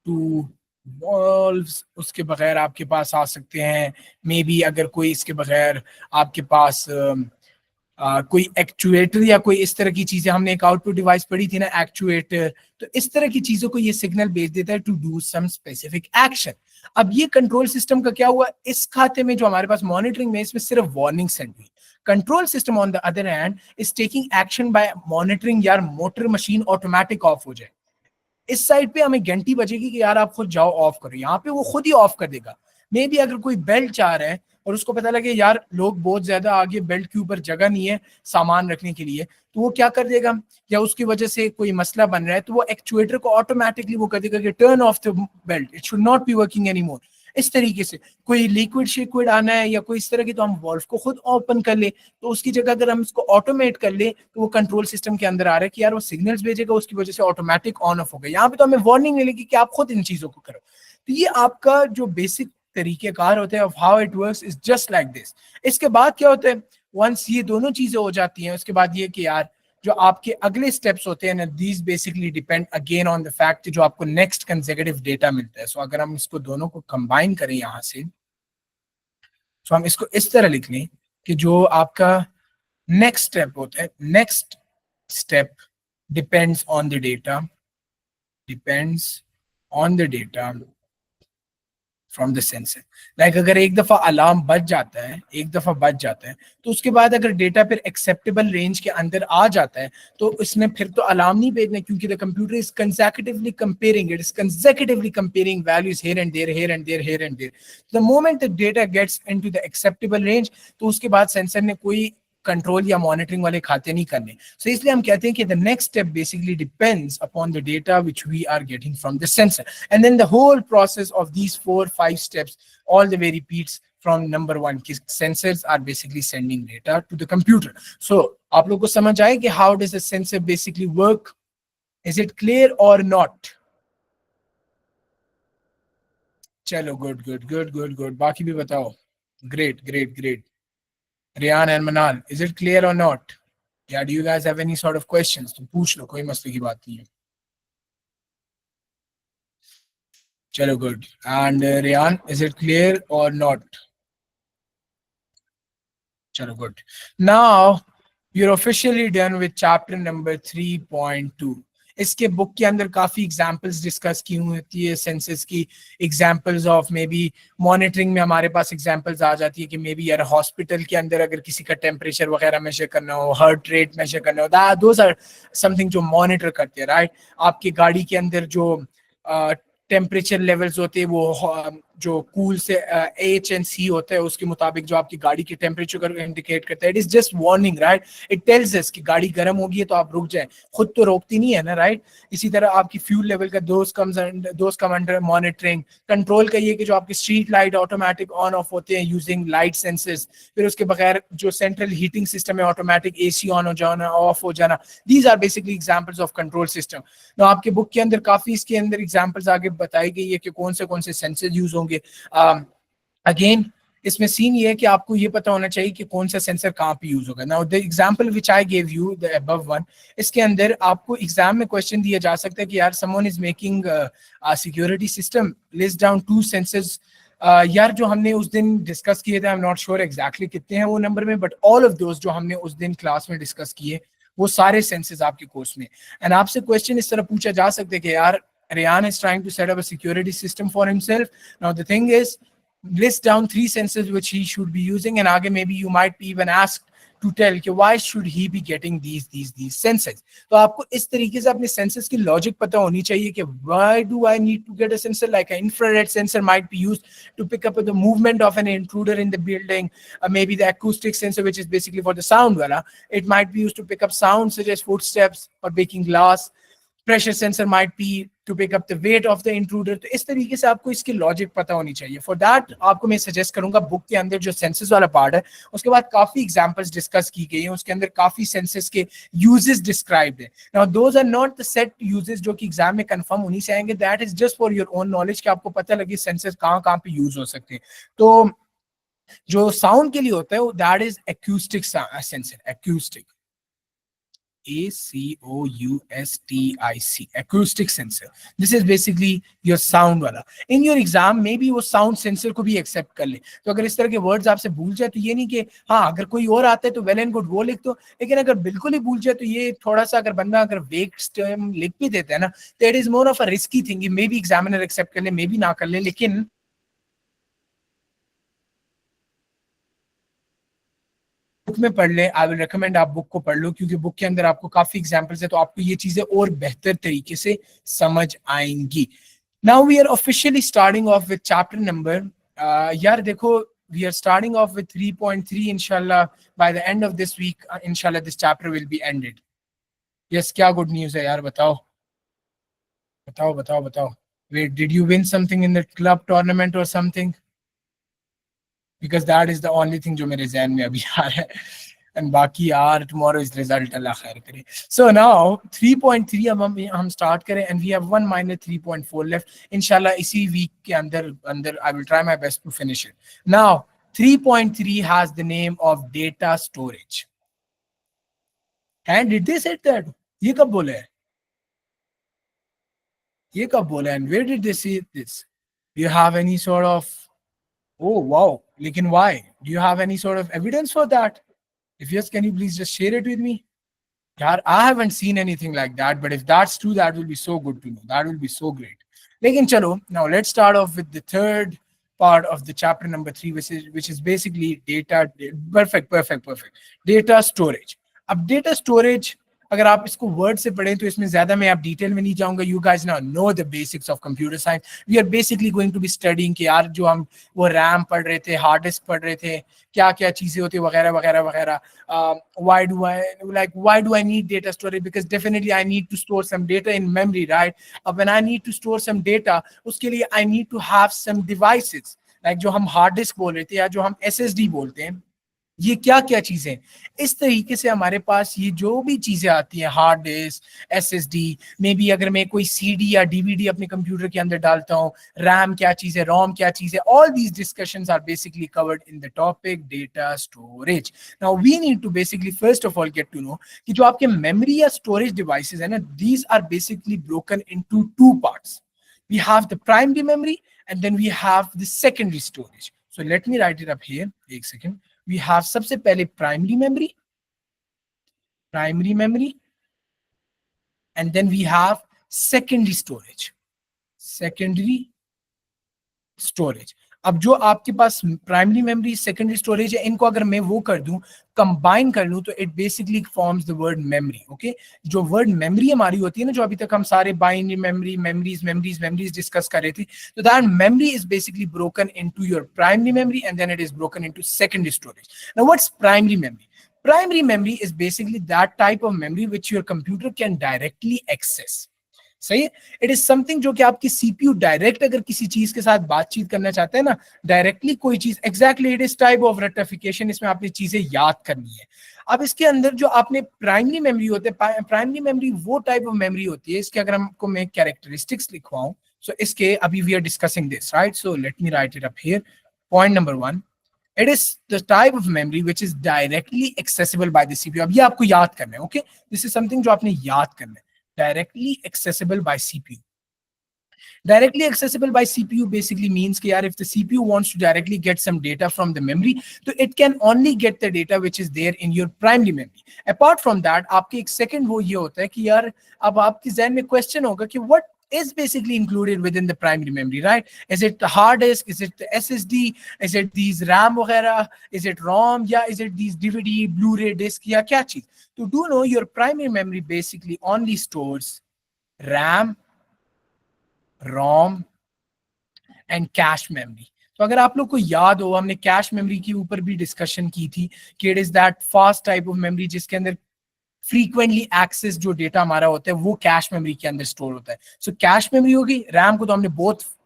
टू वॉल्व्स, उसके बगैर आपके पास आ सकते हैं मे बी अगर कोई इसके बगैर आपके पास कोई एक्चुएटर या कोई इस तरह की चीजें, हमने एक आउटपुट डिवाइस पढ़ी थी ना एक्चुएटर, तो इस तरह की चीजों को ये सिग्नल भेज देता है to do some specific action. अब ये कंट्रोल सिस्टम का क्या हुआ, इस खाते में जो हमारे पास मॉनिटरिंग में इसमें सिर्फ वार्निंग सेंड हुई। Control system on the other hand is taking action by monitoring, यार मोटर मशीन ऑटोमेटिक ऑफ हो जाए। इस साइड पे हमें घंटी बजेगी कि यार आप खुद जाओ ऑफ करो, यहाँ पे वो खुद ही ऑफ कर देगा। मे बी अगर कोई बेल्ट चाह रहा है और उसको पता लगे यार लोग बहुत ज्यादा आगे, बेल्ट के ऊपर जगह नहीं है सामान रखने के लिए, तो वो क्या कर देगा, या उसकी वजह से कोई मसला बन रहा है तो वो एक्चुएटर को ऑटोमेटिकली वो कर देगा कि turn off the belt, it should not be working any more. इस तरीके से कोई लिक्विड शिक्विड आना है या कोई इस तरह की, तो हम वॉल्व को खुद ओपन कर ले, तो उसकी जगह अगर हम इसको ऑटोमेट कर ले तो वो कंट्रोल सिस्टम के अंदर आ रहा है कि यार वो सिग्नल्स भेजेगा, उसकी वजह से ऑटोमेटिक ऑन ऑफ हो गया। यहाँ पे तो हमें वार्निंग मिलेगी कि आप खुद इन चीजों को करो। तो ये आपका जो बेसिक तरीकेकार होते हैं of how it works is just like this. इसके बाद क्या होता है, वंस ये दोनों चीजें हो जाती हैं, उसके बाद ये कि यार जो आपके अगले स्टेप्स होते हैं ना, these basically depend again on the fact जो आपको नेक्स्ट कंसेक्यूटिव डेटा मिलता है। सो अगर हम इसको दोनों को कंबाइन करें यहाँ से, तो हम इसको इस तरह लिख लें कि जो आपका नेक्स्ट स्टेप होता है, next step depends on the data, depends on the data from the sensor. Like अगर एक दफा अलार्म बज जाता है, एक दफा बज जाता है, तो उसके बाद अगर डेटा फिर एक्सेप्टेबल रेंज के अंदर आ जाता है तो इसमें फिर तो अलार्म नहीं भेजना, क्योंकि the computer is consecutively comparing, it is consecutively comparing values here and there, here and there, here and there. The moment the data gets into the acceptable range, तो उसके बाद सेंसर ने कोई कंट्रोल या monitoring वाले खाते नहीं करने। सो इसलिए हम कहते हैं कि the next step basically depends upon the data which we are getting from the sensor, and then the whole process of these 4-5 steps all the way repeats from number one, sensors are basically sending data to the computer. So आप लोग को समझ आए कि how does the sensor basically work? Is it clear or not? चलो good good good good good, बाकी भी बताओ। Great great great. Riyan and Manal, is it clear or not? Yeah, do you guys have any sort of questions? तो पूछ लो, कोई मसले की बात नहीं है। चलो good. And Riyan, is it clear or not? चलो good. Now you're officially done with chapter number 3.2. इसके बुक के अंदर काफी एग्जांपल्स डिस्कस की हुई होती है सेंसस की, examples of may be monitoring में हमारे पास एग्जांपल्स आ जाती है कि मे बी यार हॉस्पिटल के अंदर अगर किसी का टेम्परेचर वगैरह मेजर करना हो, हार्ट रेट मेजर करना हो, दोस आर समथिंग जो मॉनिटर करते हैं, राइट। आपकी गाड़ी के अंदर जो टेम्परेचर लेवल्स होते हैं वो जो कूल से HNC होता है उसके मुताबिक जो आपकी गाड़ी के टेम्परेचर को इंडिकेट करता है। It is just warning, right. It tells us कि गाड़ी गर्म होगी है तो आप रुक जाएं, खुद तो रोकती नहीं है ना, राइट। इसी तरह आपकी फ्यूल लेवल का दोस्त कम अंडर मॉनिटरिंग। कंट्रोल का ये कि जो आपकी street light automatic on off होते हैं यूजिंग लाइट सेंसर्स, फिर उसके बगैर जो सेंट्रल हीटिंग सिस्टम है ऑटोमेटिक AC ऑन हो जाना, ऑफ हो जाना। These are basically examples of control system. तो आपके बुक के अंदर काफी इसके अंदर एग्जांपल्स आगे बताई गई है कि कौन से सेंसर यूज होंगे। अगेन इसमें सीन ये है कि आपको ये पता होना चाहिए कि कौन सा सेंसर कहाँ पे यूज होगा। Now the example which I give you, the above one, इसके अंदर आपको एग्जाम में क्वेश्चन दिया जा सकता है कि यार someone is making a security system, list down 2 sensors यार जो हमने उस दिन डिस्कस किए थे, I am not sure exactly कितने हैं वो नंबर में, बट ऑल ऑफ दोस्त जो हमने उस दिन क्लास में डिस्कस किए वो सारे सेंसेस आपके कोर्स में। एंड आपसे क्वेश्चन इस तरह पूछा जा सकता है कि यार Ryan is trying to set up a security system for himself. Now the thing is, list down 3 senses which he should be using, and आगे maybe you might be even asked to tell कि why should he be getting these senses. तो आपको इस तरीके से अपने senses की logic पता होनी चाहिए कि why do I need to get a sensor, like an infrared sensor might be used to pick up the movement of an intruder in the building, maybe the acoustic sensor which is basically for the sound wala, it might be used to pick up sounds such as footsteps or breaking glass. Pressure sensor might be to pick up the weight of the intruder. तो इस तरीके से आपको इसकी logic पता होनी चाहिए। For that आपको मैं सजेस्ट करूंगा बुक के अंदर जो सेंसेस वाला पार्ट है उसके बाद काफी एग्जांपल्स डिस्कस की गई हैं, उसके अंदर काफी सेंसेस के यूजेस डिस्क्राइब्ड है। Now those are not the set uses जो कि एग्जाम में कंफर्म उन्हीं से आएंगे, that is just for your own knowledge कि आपको पता लगे सेंसेस कहाँ कहाँ पे यूज हो सकते हैं। तो जो साउंड के लिए होता है that is acoustic sensor, acoustic, acoustic, acoustic sensor. This is basically your sound वाला। In your exam maybe वो sound sensor को भी accept कर ले। तो अगर इस तरह के words आपसे भूल जाए तो ये नहीं कि हाँ अगर कोई और आता है तो well and good वो लिख दो, लेकिन अगर बिल्कुल ही भूल जाए तो ये थोड़ा सा अगर बंदा अगर vague term लिख भी देता है ना तो it is more of a risky thing। May be examiner accept कर ले, मे बी ना कर ले, लेकिन बुक में पढ़ लें। आई विल रिकमेंड आप बुक को पढ़ लो क्योंकि बुक के अंदर आपको काफी एग्जांपल्स है तो आपको ये चीजें और बेहतर तरीके से समझ आएंगी। Now we are officially starting off with chapter number, यार देखो we are starting off with 3.3 इंशाल्लाह। By the end of this week इंशाल्लाह this chapter will be ended. Yes, क्या गुड न्यूज है यार, बताओ बताओ बताओ बताओ। Wait, did you win something in the club tournament और something? because that is the only thing जो मेरे ज़हन में अभी आ रहा है। and बाकी यार tomorrow is result, अल्लाह खैर करे। so now 3.3 हम start करें and we have one minor 3.4 left इंशाल्लाह इसी week के अंदर I will try my best to finish it। now 3.3 has the name of data storage, and did they say that? ये कब बोले है? ये कब बोले? and where did they say this? Do you have any sort of, oh wow, lekin why? Do you have any sort of evidence for that? If yes, can you please just share it with me? Yaar, I haven't seen anything like that, but if that's true, that will be so good to know. That will be so great. Lekin chalo, now let's start off with the third part of the chapter number 3, which is basically data. Perfect. Data storage. अब data storage अगर आप इसको word से पढ़ें तो इसमें ज्यादा मैं आप डिटेल में नहीं जाऊंगा। You guys now know the basics of computer science. We are basically going to be studying कि यार जो हम वो रैम पढ़ रहे थे, हार्ड डिस्क पढ़ रहे थे, क्या क्या चीजें होती है वगैरह वगैरह वगैरह। why do I need data storage? Because definitely I need to store some data in memory, right? When I need to store some data, उसके लिए I need to have some devices, like जो हम hard disk बोल रहे थे या जो हम SSD बोलते हैं, ये क्या क्या चीजें। इस तरीके से हमारे पास ये जो भी चीजें आती हैं, hard disk, SSD, may be अगर मैं कोई सीडी या डीवीडी अपने कंप्यूटर के अंदर डालता हूँ, रैम क्या चीज है, रोम क्या चीज है, all these discussions are basically covered in the topic data storage. Now we need to basically first of all get to know कि जो आपके मेमोरी या स्टोरेज डिवाइसेस है ना, these are basically broken into two parts. We have the primary memory and then we have the secondary storage. So let me write it up here, एक second. We have सबसे पहले primary memory, and then we have secondary storage। अब जो आपके पास primary memory, secondary storage है, इनको अगर मैं वो कर दूं, कंबाइन कर लूं, तो it basically forms the word memory. Okay, जो वर्ड मेमोरी हमारी होती है ना, जो अभी तक हम सारे बाइनरी मेमोरी, मेमोरीज डिस्कस कर रहे थे, तो that memory is basically broken into your primary memory and then it is broken into secondary storage. Now what's primary memory? Primary memory is basically that type of memory which your computer can directly access। सही है, it is something जो कि आपकी CPU direct अगर किसी चीज के साथ बातचीत करना चाहते हैं ना, डायरेक्टली कोई चीज, exactly it is type of ratification, इसमें आपने चीजें याद करनी है। अब इसके अंदर जो आपने प्राइमरी मेमोरी होते हैं, प्राइमरी मेमोरी वो टाइप ऑफ मेमोरी होती है, इसके अगर हमको मैं कैरेक्टरिस्टिक्स लिखवाऊं, सो इसके अभी we are discussing this, right? So let me write it up here. Point number 1, it is the type of memory which is directly accessible by the CPU। अब ये आपको याद करना है, ओके? दिस इज समथिंग जो आपने याद करना है, directly accessible by CPU। Directly accessible by CPU basically means कि यार if the CPU wants to directly get some data from the memory, तो it can only get the data which is there in your primary memory. Apart from that, आपके एक second वो ये होता है कि यार अब आपके ज़हन में question होगा कि what is basically included within the primary memory, right? Is it the hard disk? Is it the SSD? Is it these RAM वगैरह? Is it ROM? या is it these DVD, Blu-ray disc या क्या चीज? To do know, your primary memory basically only stores RAM, ROM and cache memory. तो अगर आप लोग को याद हो, हमने कैश मेमोरी के ऊपर भी डिस्कशन की थी कि it is that fast type of memory जिसके अंदर फ्रीक्वेंटली एक्सेस जो डेटा हमारा होता है वो कैश मेमोरी के अंदर स्टोर होता है. सो कैश मेमोरी होगी. रैम को तो हमने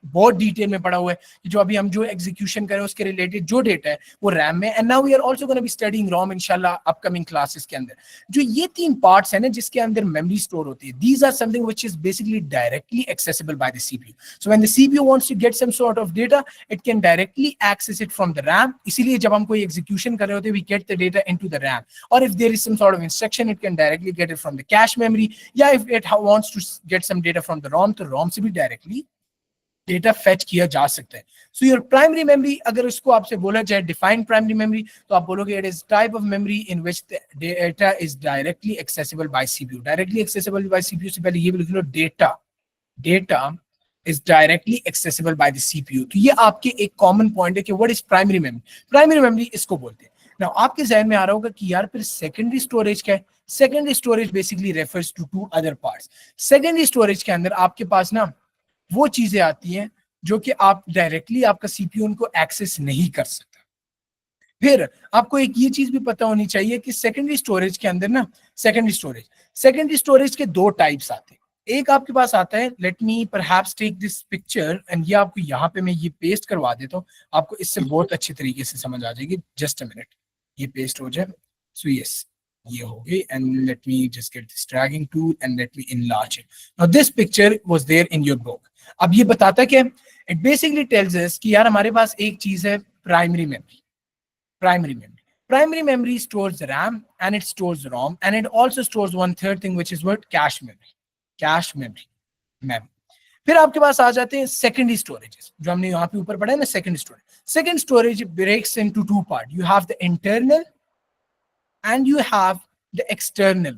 बहुत डिटेल में पढ़ा हुआ है कि जो अभी हम जो एग्जीक्यूशन करें उसके रिलेटेड जो डेटा है वो रैम में. And now we are also gonna be studying ROM इंशाल्लाह अपकमिंग क्लासेस के अंदर. जो ये तीन पार्ट्स हैं ना जिसके अंदर मेमोरी स्टोर होती है, these are something which is basically directly accessible by the CPU. So when the CPU wants to get some sort of data, it can directly access it from the RAM. इसीलिए जब हम कोई execution कर रहे होते हैं we get the data into the RAM. और if there is some sort of instruction it can directly get it from the cache memory. या if it wants to get some data from the ROM, तो ROM से भी directly data fetch किया जा सकता है. So your primary memory, अगर इसको आपसे बोला जाए डिफाइन प्राइमरी मेमोरी, तो आप बोलोगे it is type of memory in which the data is directly accessible by CPU. Directly accessible by CPU से पहले ये भी लिख लो, data is directly accessible by the CPU. तो ये आपके एक कॉमन पॉइंट है कि what is primary memory. Primary memory इसको बोलते हैं. नाउ आपके जहन में आ रहा होगा कि यार फिर सेकेंडरी स्टोरेज क्या है. Secondary storage basically refers to to other parts. Secondary storage के अंदर आपके पास ना वो चीजें आती हैं जो कि आप डायरेक्टली आपका सीपीयू उनको एक्सेस नहीं कर सकता. फिर आपको एक ये चीज भी पता होनी चाहिए कि सेकेंडरी स्टोरेज के अंदर ना सेकेंडरी स्टोरेज के दो टाइप्स आते हैं. एक आपके पास आता है, let me perhaps take this picture and ये आपको यहाँ पे मैं ये पेस्ट करवा देता हूँ, आपको इससे बहुत अच्छे तरीके से समझ आ जाएगी. जस्ट अ मिनट, ये पेस्ट हो जाए. सो यस, ये हो गई. And let me just get this dragging tool and let me enlarge it. Now this picture was there in your book. अब ये बताता क्या, इट बेसिकली टेल्स अस कि यार हमारे पास एक चीज है primary memory stores RAM and it stores ROM and it also stores one third thing which is what cache memory. फिर आपके पास आ जाते हैं सेकेंडरी स्टोरेजेस जो हमने यहाँ पे ऊपर पढ़ा है ना. Second storage breaks into two part. You have the internal and you have the external.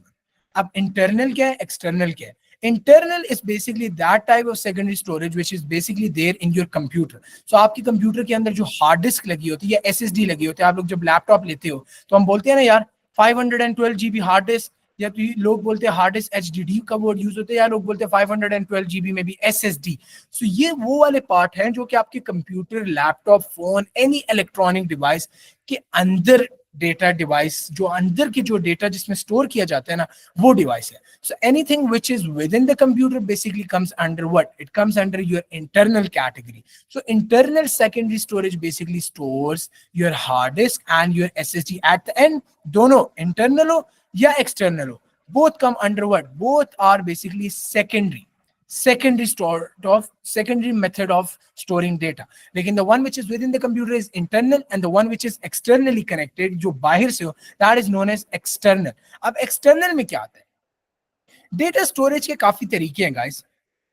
अब internal क्या है, external क्या है. Internal is basically that type of secondary storage which is basically there in your computer. So आपकी computer के अंदर जो hard disk लगी होती है या SSD लगी होती है, आप लोग जब लैपटॉप लेते हो तो हम बोलते हैं ना यार 512 GB हार्ड डिस्क, या तो लोग बोलते हैं हार्ड डिस्क HDD का वर्ड यूज होता है, या लोग बोलते हैं 512 GB में भी SSD. सो ये वो वाले पार्ट हैं जो कि आपके computer, laptop, phone, any electronic device के अंदर डेटा डिवाइस, जो अंदर के जो डेटा जिसमें स्टोर किया जाता है ना, वो डिवाइस है. So anything which is with in the computer basically comes under what, it comes under your internal category. So internal secondary storage basically stores your hard disk and your SSD eight the and. दोनों internal हो या external हो, both come under what, both are basically secondary method of storing data. लेकिन the one which is within the computer is internal and the one which is externally connected, जो बाहर से हो, that is known as external. अब external में क्या आता है? Data storage के काफी तरीके हैं guys.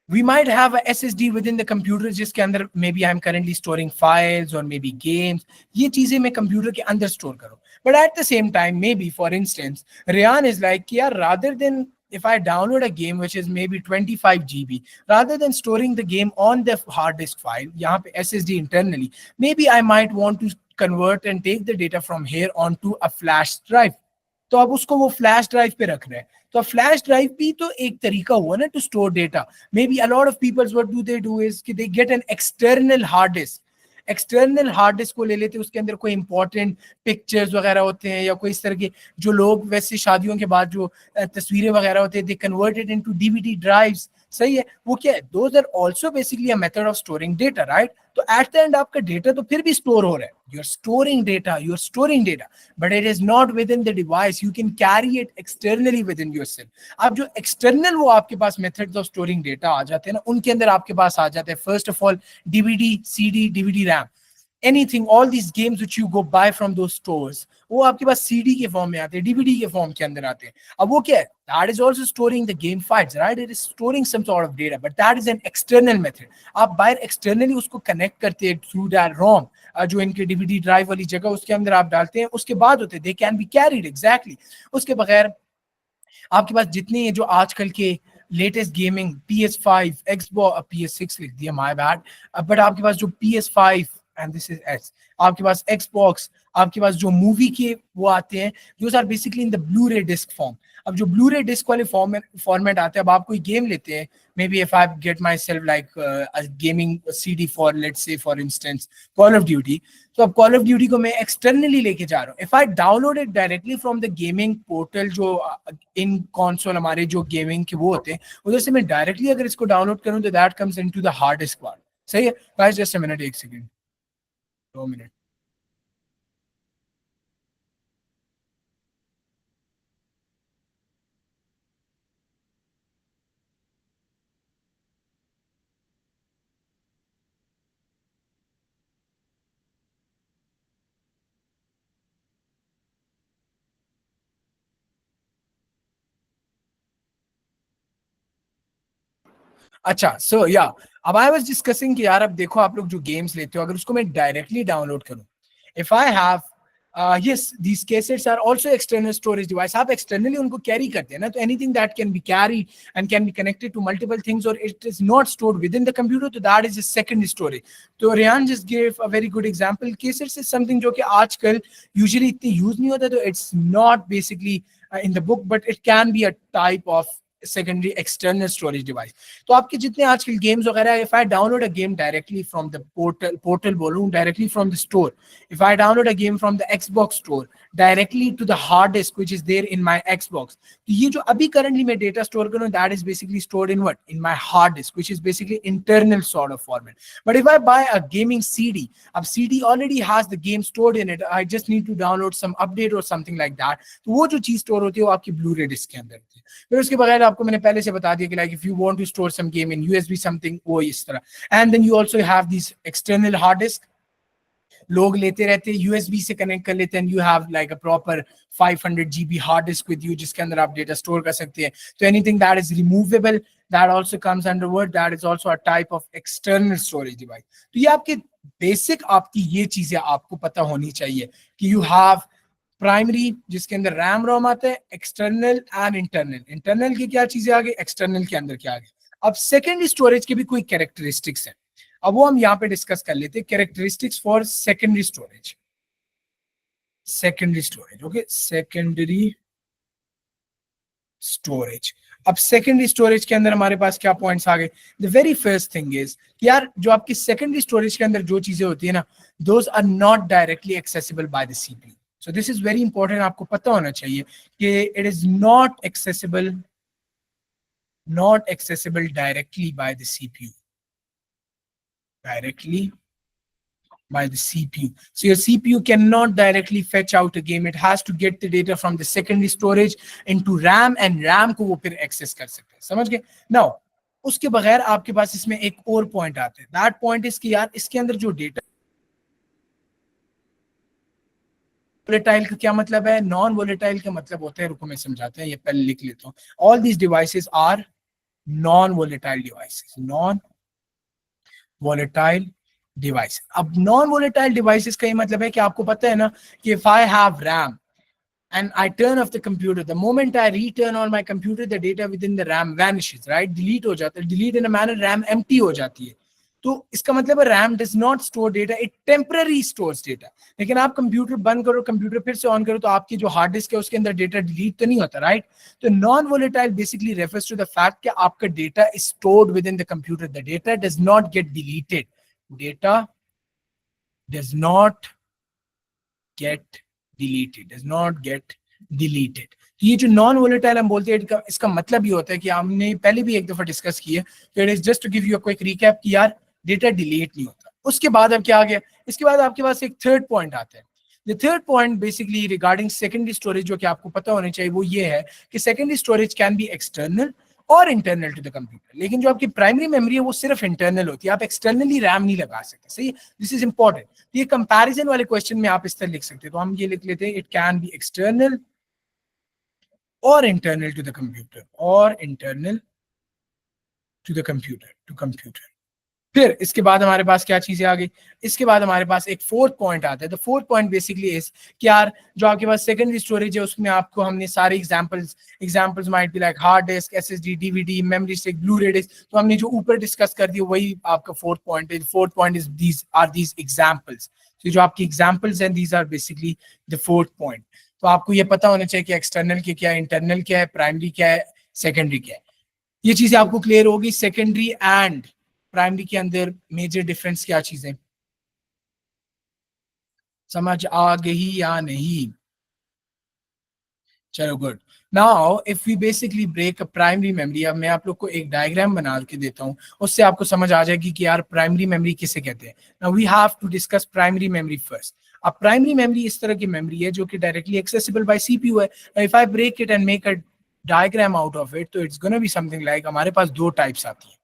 We might have a SSD within the computer जिसके अंदर maybe I am currently storing files or maybe games. ये चीजें मैं कंप्यूटर के अंदर स्टोर करूँ. But at the same time, maybe for instance, Rayan is like, yeah, rather than if I download a game which is maybe 25 GB, rather than storing the game on the hard disk file, यहाँ पे SSD internally, maybe I might want to convert and take the data from here onto a flash drive. तो अब उसको वो flash drive पे रख रहे हैं. तो फ्लैश ड्राइव भी तो एक तरीका हुआ ना to store data. Maybe a lot of peoples what do they do is कि they get an external hard disk. External hard disk को ले लेते हैं, उसके अंदर कोई इंपॉर्टेंट पिक्चर्स वगैरह होते हैं या कोई इस तरह के जो लोग वैसे शादियों के बाद जो तस्वीरें वगैरह होते हैं, they converted into DVD drives. सही है, वो क्या है, those are also basically a method of storing data, right. तो एट द एंड आपका डेटा तो फिर भी स्टोर हो रहा है. You are storing data but it is not within the device. You can carry it externally within yourself. अब जो एक्सटर्नल वो आपके पास मेथड्स ऑफ स्टोरिंग डेटा आ जाते हैं ना, उनके अंदर आपके पास आ जाते हैं first of all DVD, CD, DVD, RAM. anything, all these games which you go buy from those stores, वो आपके पास CD के फॉर्म में आते हैं, DVD के फॉर्म के अंदर आते हैं. अब वो क्या है? That is also storing the game files, right? It is storing some sort of data, but that is an external method. आप बाहर externally उसको connect करते हैं through that ROM, जो इनके DVD ड्राइव वाली जगह उसके अंदर आप डालते हैं, उसके बाद होते हैं, they can be carried exactly. उसके बगैर आपके पास जितने जो आजकल के latest gaming PS5, Xbox, PS6 लिख दिया, माय बैड, बट आपके पास जो PS5 and this is S, आपके पास Xbox, आपके पास जो मूवी के वो आते हैं, those are basically in the Blu-ray disc form. अब जो ब्लू-रे डिस्क वाले फॉर्मेट आते हैं, अब आप कोई गेम लेते हैं, may be if I get my self like a gaming CD for let's say for instance call of duty, तो अब कॉल ऑफ ड्यूटी को मैं एक्सटर्नली लेके जा रहा हूँ. If I download it directly from the gaming portal, जो इन console हमारे जो गेमिंग के वो होते हैं, उधर से मैं डायरेक्टली अगर इसको डाउनलोड करूँ तो that comes into the hard disk ward. सही है गाइस? जस्ट अ मिनट, एक सेकंड, 2 मिनट. अच्छा, सो या अब आई वाज डिस्कसिंग कि यार अब देखो आप लोग जो गेम्स लेते हो, अगर उसको मैं डायरेक्टली डाउनलोड करूं, if I have yes, these cassettes are also external storage device. आप externally उनको carry करते हैं ना, तो anything that can be carried and can be connected to multiple things or it is not stored within the computer, तो that is a secondary storage. तो Rehan just gave a very good example. Cassettes is something जो कि आजकल usually इतनी use नहीं होता, तो it's not basically in the book, but it can be a type of secondary external storage device. तो आपके जितने आजकल गेम्स वगैरह, if I download a game directly from the portal बोलूं, directly from the store, if I download a game from the Xbox store directly to the hard disk which is there in my Xbox, तो ये जो अभी currently मैं data store करूं, that is basically stored in what? In my hard disk, which is basically internal sort of format. But if I buy a gaming CD, अब CD already has the game stored in it, I just need to download some update or something like that, तो वो जो चीज store होती है वो आपकी Blu-ray disc के अंदर होती है. फिर उसके बगैर आपको मैंने पहले से बता दिया कि like if you want to store some game in USB something, वो इस तरह. And then you also have this external hard disk, लोग लेते रहते हैं, USB से कनेक्ट कर लेते हैं, you have like a proper 500 GB hard disk with you, जिसके अंदर आप डेटा स्टोर कर सकते हैं. तो anything that is removable, that also comes under word, that is also a type of external storage device. तो ये आपके बेसिक, आपकी ये चीजें आपको पता होनी चाहिए कि यू हैव प्राइमरी जिसके अंदर रैम रोम आता है, एक्सटर्नल एंड इंटरनल. इंटरनल की क्या चीजें आ गई, एक्सटर्नल के अंदर क्या आ गई. अब सेकेंडरी स्टोरेज की भी कोई कैरेक्टरिस्टिक्स है, अब वो हम यहाँ पे डिस्कस कर लेते हैं. Characteristics for secondary storage. Secondary storage, okay, secondary storage. अब सेकेंडरी स्टोरेज के अंदर हमारे पास क्या पॉइंट्स आ गए. The very first thing is यार, जो आपकी सेकेंडरी स्टोरेज के अंदर जो चीजें होती है ना, those are not directly accessible by the CPU. So this is very important, आपको पता होना चाहिए कि it is not accessible directly by the CPU. Directly by the CPU. So your CPU cannot directly fetch out a game. It has to get the data from the secondary storage into RAM, and RAM को वो फिर access कर सकते हैं. समझ गए? Now उसके बगैर आपके पास इसमें एक और पॉइंट आता है. That point is कि यार इसके अंदर जो डेटा, वोलेटाइल का क्या मतलब है, नॉन वोलेटाइल का मतलब होता है, रुको मैं समझाते हैं, ये पहले लिख लेता हूँ. All these devices are non volatile devices. Non volatile device. अब नॉन वोलेटाइल डिवाइसेस का ये मतलब है कि आपको पता है ना कि if I have RAM and I turn off the computer, the moment I return on my computer, the data within the RAM vanishes, right? Delete हो जाता है. Delete in a manner, RAM empty हो जाती है. तो इसका मतलब है RAM does not store data, it temporarily stores data. लेकिन आप कंप्यूटर बंद करो, कंप्यूटर फिर से ऑन करो, तो आपकी जो हार्ड डिस्क है उसके अंदर डेटा डिलीट तो नहीं होता, राइट? तो non volatile basically refers to the fact कि आपका data is stored within the computer. The data does not get deleted. Data does not get deleted, does not get deleted. तो ये जो non volatile हम बोलते हैं, इसका मतलब ये होता है कि हमने पहले भी एक दफा डिस्कस किया है, it is just to give you a quick recap कि यार डेटा डिलीट नहीं होता. उसके बाद अब क्या आ गया, इसके बाद आपके पास एक थर्ड पॉइंट आता है. The third point basically regarding secondary storage जो कि आपको पता होना चाहिए वो ये है कि secondary storage can be external और इंटरनल टू द कंप्यूटर। लेकिन जो आपकी प्राइमरी मेमोरी है वो सिर्फ इंटरनल होती है, आप एक्सटर्नली रैम नहीं लगा सकते, सही है, दिस इज इंपॉर्टेंट। ये कंपैरिजन वाले क्वेश्चन में आप इस तरह लिख सकते हैं, तो हम ये लिख लेते हैं, इट कैन बी एक्सटर्नल और इंटरनल टू द कंप्यूटर, और internal to the computer, to computer. फिर इसके बाद हमारे पास क्या चीजें आ गई, इसके बाद हमारे पास एक फोर्थ पॉइंट आता है। The fourth point basically is कि यार जो आपके पास सेकेंडरी स्टोरेज है उसमें आपको हमने सारे examples might be like hard disk, SSD, DVD, memory stick, Blu-ray disc, तो हमने जो ऊपर डिस्कस कर दिया वही आपका फोर्थ पॉइंट है। Fourth point is these examples, तो जो आपकी एग्जांपल्स हैं these are basically the fourth point. तो आपको ये पता होना चाहिए कि एक्सटर्नल क्या है, इंटरनल क्या है, प्राइमरी क्या है, सेकेंडरी क्या है। ये चीजें आपको क्लियर होगी। सेकेंडरी एंड प्राइमरी के अंदर मेजर डिफरेंस क्या चीजें समझ आ गई या नहीं? चलो good. Now if we basically break a primary memory, अब मैं आप लोग को एक डायग्राम बना के देता हूँ, उससे आपको समझ आ जाएगी कि यार प्राइमरी मेमोरी किसे कहते हैं। Now we have to discuss primary memory first. अब प्राइमरी मेमोरी इस तरह की मेमोरी है जो कि डायरेक्टली एक्सेसिबल बाय सीपीयू है। If I break it and make a diagram out of it, तो it's gonna be something like, हमारे पास दो टाइप्स आती है।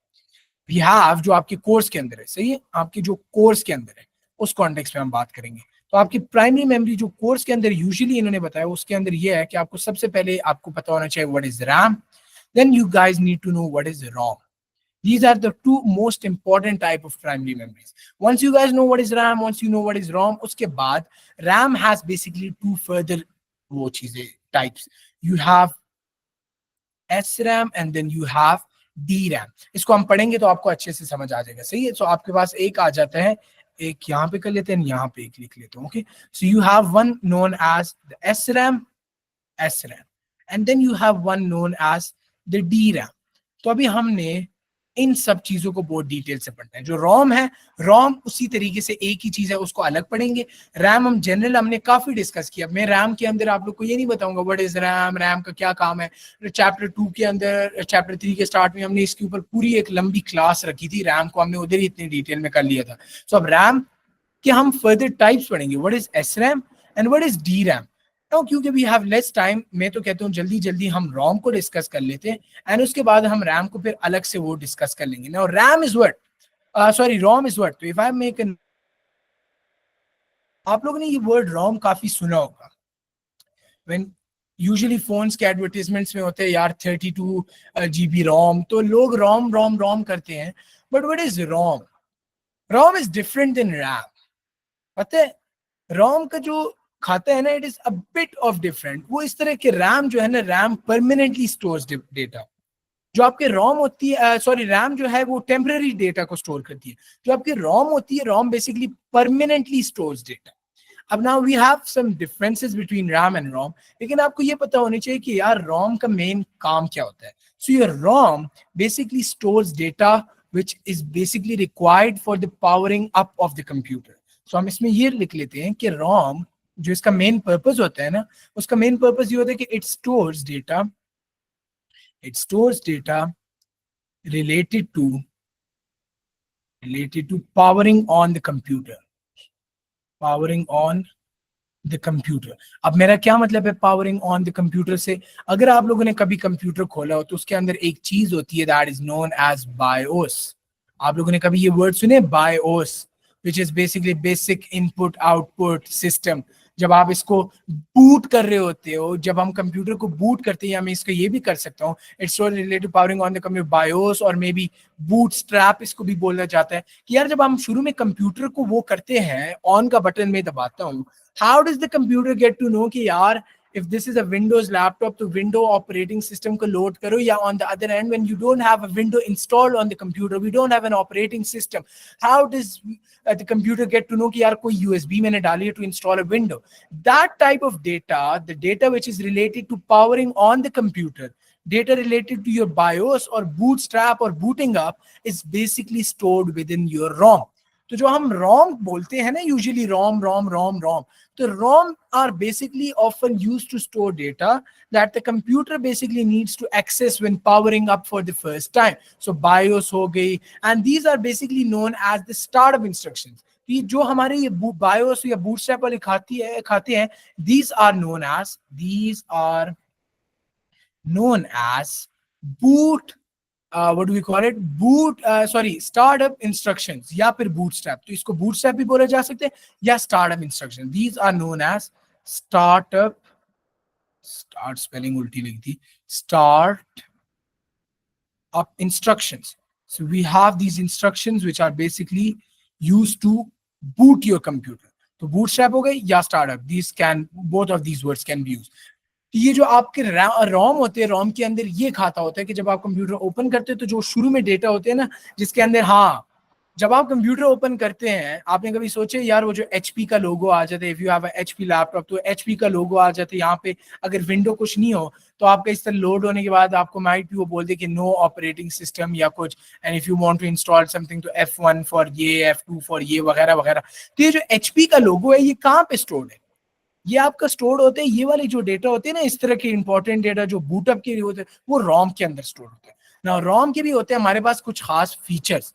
वी हैव जो आपके कोर्स के अंदर है, सही है, आपके जो कोर्स के अंदर है उस कॉन्टेक्स्ट में हम बात करेंगे। तो आपकी प्राइमरी मेमोरी जो कोर्स के अंदर यूजुअली इन्होंने बताया उसके अंदर ये है कि आपको सबसे पहले आपको पता होना चाहिए what is RAM, then you guys need to know what is ROM. These are the two most important type of primary memories. Once you guys know what is RAM, once you know what is ROM, उसके बाद RAM has basically two further वो चीजें types. You have SRAM and then you have DRAM. इसको हम पढ़ेंगे तो आपको अच्छे से समझ आ जाएगा, सही है। तो आपके पास एक आ जाता है, एक यहाँ पे कर लेते हैं, यहाँ पे एक लिख लेते हैं, okay. So you have one known as the SRAM, and then you have one known as the DRAM. तो अभी हमने इन सब चीजों को बहुत डिटेल से पढ़ना है। जो रोम है, रोम उसी तरीके से एक ही चीज है, उसको अलग पढ़ेंगे। रैम हम जनरल हमने काफी डिस्कस किया। मैं रैम के अंदर आप लोग को ये नहीं बताऊंगा व्हाट इज रैम, रैम का क्या काम है। चैप्टर 2 के अंदर, चैप्टर 3 के स्टार्ट में हमने इसके ऊपर पूरी एक लंबी क्लास रखी थी। रैम को हमने उधर ही इतनी डिटेल में कर लिया था। सो अब रैम के हम फर्दर टाइप्स पढ़ेंगे, what is SRAM and what is DRAM। तो क्योंकि वी हैव लेस टाइम, मैं तो कहता हूँ जल्दी जल्दी हम रोम को डिस्कस कर लेते हैं एंड उसके बाद हम रैम को फिर अलग से वो डिस्कस कर लेंगे। Now RAM is what, sorry ROM is what. तो इफ आई मेक एन, आप लोगों ने ये वर्ड रोम काफी सुना होगा। व्हेन यूजुअली फोन्स के एडवर्टाइजमेंट्स में होते हैं यार 32 GB रोम, तो लोग रोम रोम रोम करते हैं, but what is ROM? ROM is different than RAM. पता है रोम का जो खाता है ना, it is a bit of different. वो इस तरह के रैम जो है ना, रैम परमानेंटली स्टोर्स डेटा। जो आपके रोम होती है, सॉरी रैम जो है वो टेम्पररी डेटा को स्टोर करती है। जो आपकी रोम होती है, ROM basically permanently stores data. अब now we have some differences between RAM and ROM, लेकिन आपको ये पता होनी चाहिए कि यार रोम का मेन काम क्या होता है। So your ROM basically stores data which is basically required for the powering up of the computer. So हम इसमें ये लिख लेते हैं कि रोम जो इसका मेन पर्पस होता है ना, उसका मेन पर्पस ये होता है कि it stores data related to powering on the computer, powering on the computer. अब मेरा क्या मतलब है पावरिंग ऑन द कंप्यूटर से? अगर आप लोगों ने कभी कंप्यूटर खोला हो तो उसके अंदर एक चीज होती है that is known as BIOS. आप लोगों ने कभी ये वर्ड सुने BIOS, which is basically basic input output system. जब आप इसको बूट कर रहे होते हो, जब हम कंप्यूटर को बूट करते हैं, या मैं इसको ये भी कर सकता हूँ, it's related powering on the computer BIOS, और मे बी बूट स्ट्रैप इसको भी बोला जाता है। कि यार जब हम शुरू में कंप्यूटर को वो करते हैं, ऑन का बटन में दबाता हूँ, how does the computer get to know कि यार if this is a Windows laptop तो window operating system को load करो, या on the other end when you don't have a window installed on the computer, we don't have an operating system, how does the computer get to know कि यार कोई USB मैंने डाली है to install a window? That type of data, the data which is related to powering on the computer, data related to your BIOS or bootstrap or booting up, is basically stored within your ROM. तो जो हम रोम बोलते हैं ना, usually रोम ROM ROM ROM, तो ROM are basically often used to store data that the computer basically needs to access when powering up for the first time. So BIOS हो गई, and these are basically known as the start of instructions. जो हमारे ये BIOS या bootstrap वाले खाते हैं, these are known as boot what do we call it, boot sorry startup instructions या फिर बूटस्ट्रैप। तो इसको बूटस्ट्रैप भी बोला जा सकते हैं या startup instruction. These are known as startup, start spelling उल्टी लिख दी, start up instructions. So we have these instructions which are basically used to boot your computer. तो bootstrap हो गई या startup, these can, both of these words can be used. ये जो आपके रोम होते हैं, रोम के अंदर ये खाता होता है कि जब आप कंप्यूटर ओपन करते हैं तो जो शुरू में डेटा होते हैं ना, जिसके अंदर, हाँ, जब आप कंप्यूटर ओपन करते हैं, आपने कभी सोचे यार वो जो एचपी का लोगो आ जाता है, if you have a HP laptop तो एचपी का लोगो आ जाता है यहाँ पे, अगर विंडो कुछ नहीं हो तो आपका इस तरह लोड होने के बाद आपको माइट भी वो बोल दे कि नो ऑपरेटिंग सिस्टम या कुछ, and if you want to install something तो F1 फॉर ये, F2 फॉर ये, वगैरह वगैरह। तो ये जो एचपी का लोगो है ये कहाँ पे स्टोर्ड है? ये आपका स्टोर होते हैं, ये वाले जो डेटा होते हैं ना, इस तरह के इंपॉर्टेंट डेटा जो बूटअप के लिए होते हैं, वो रोम के अंदर स्टोर होते हैं ना। रोम के भी होते हैं हमारे पास कुछ खास फीचर्स।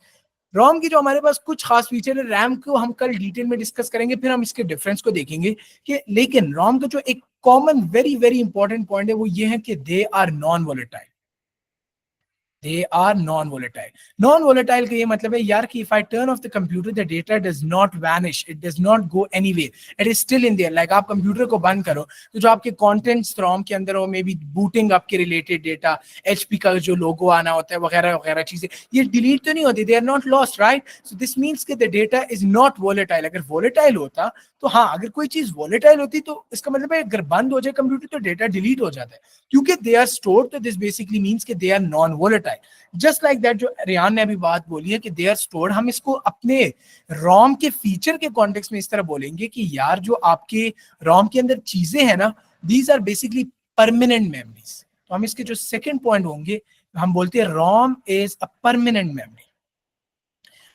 रोम की जो हमारे पास कुछ खास फीचर है, रैम को हम कल डिटेल में डिस्कस करेंगे, फिर हम इसके डिफरेंस को देखेंगे कि, लेकिन रोम का जो एक common very very important point है वो ये है कि they are non volatile. They are non-volatile. Non-volatile का ये मतलब है यार कि if I turn off the computer, the data does not vanish, it does not go anywhere, it is still in there. Like आप कंप्यूटर को बंद करो तो जो आपके कंटेंट्स रोम के अंदर हो, मे बी बूटिंग अप के रिलेटेड डेटा, एचपी का जो लोगो आना होता है, वगैरह वगैरह चीजें, ये डिलीट तो नहीं होती, they are not lost, right? So this means कि the data is not volatile. अगर वोलेटाइल होता तो हाँ, अगर कोई चीज वोलेटाइल होती तो इसका मतलब है अगर बंद हो जाए कंप्यूटर तो डेटा डिलीट हो जाता है, क्योंकि दे आर स्टोर्ड, तो दिस बेसिकली मीन्स कि they are non volatile. Just like that जो रियान ने अभी बात बोली है कि दे आर स्टोर्ड, हम इसको अपने रोम के फीचर के कॉन्टेक्स्ट में इस तरह बोलेंगे कि यार जो आपके रोम के अंदर चीजें हैं ना, these are basically permanent memories. तो हम इसके जो सेकंड पॉइंट होंगे, हम बोलते हैं रोम इज अ परमानेंट मेमोरी।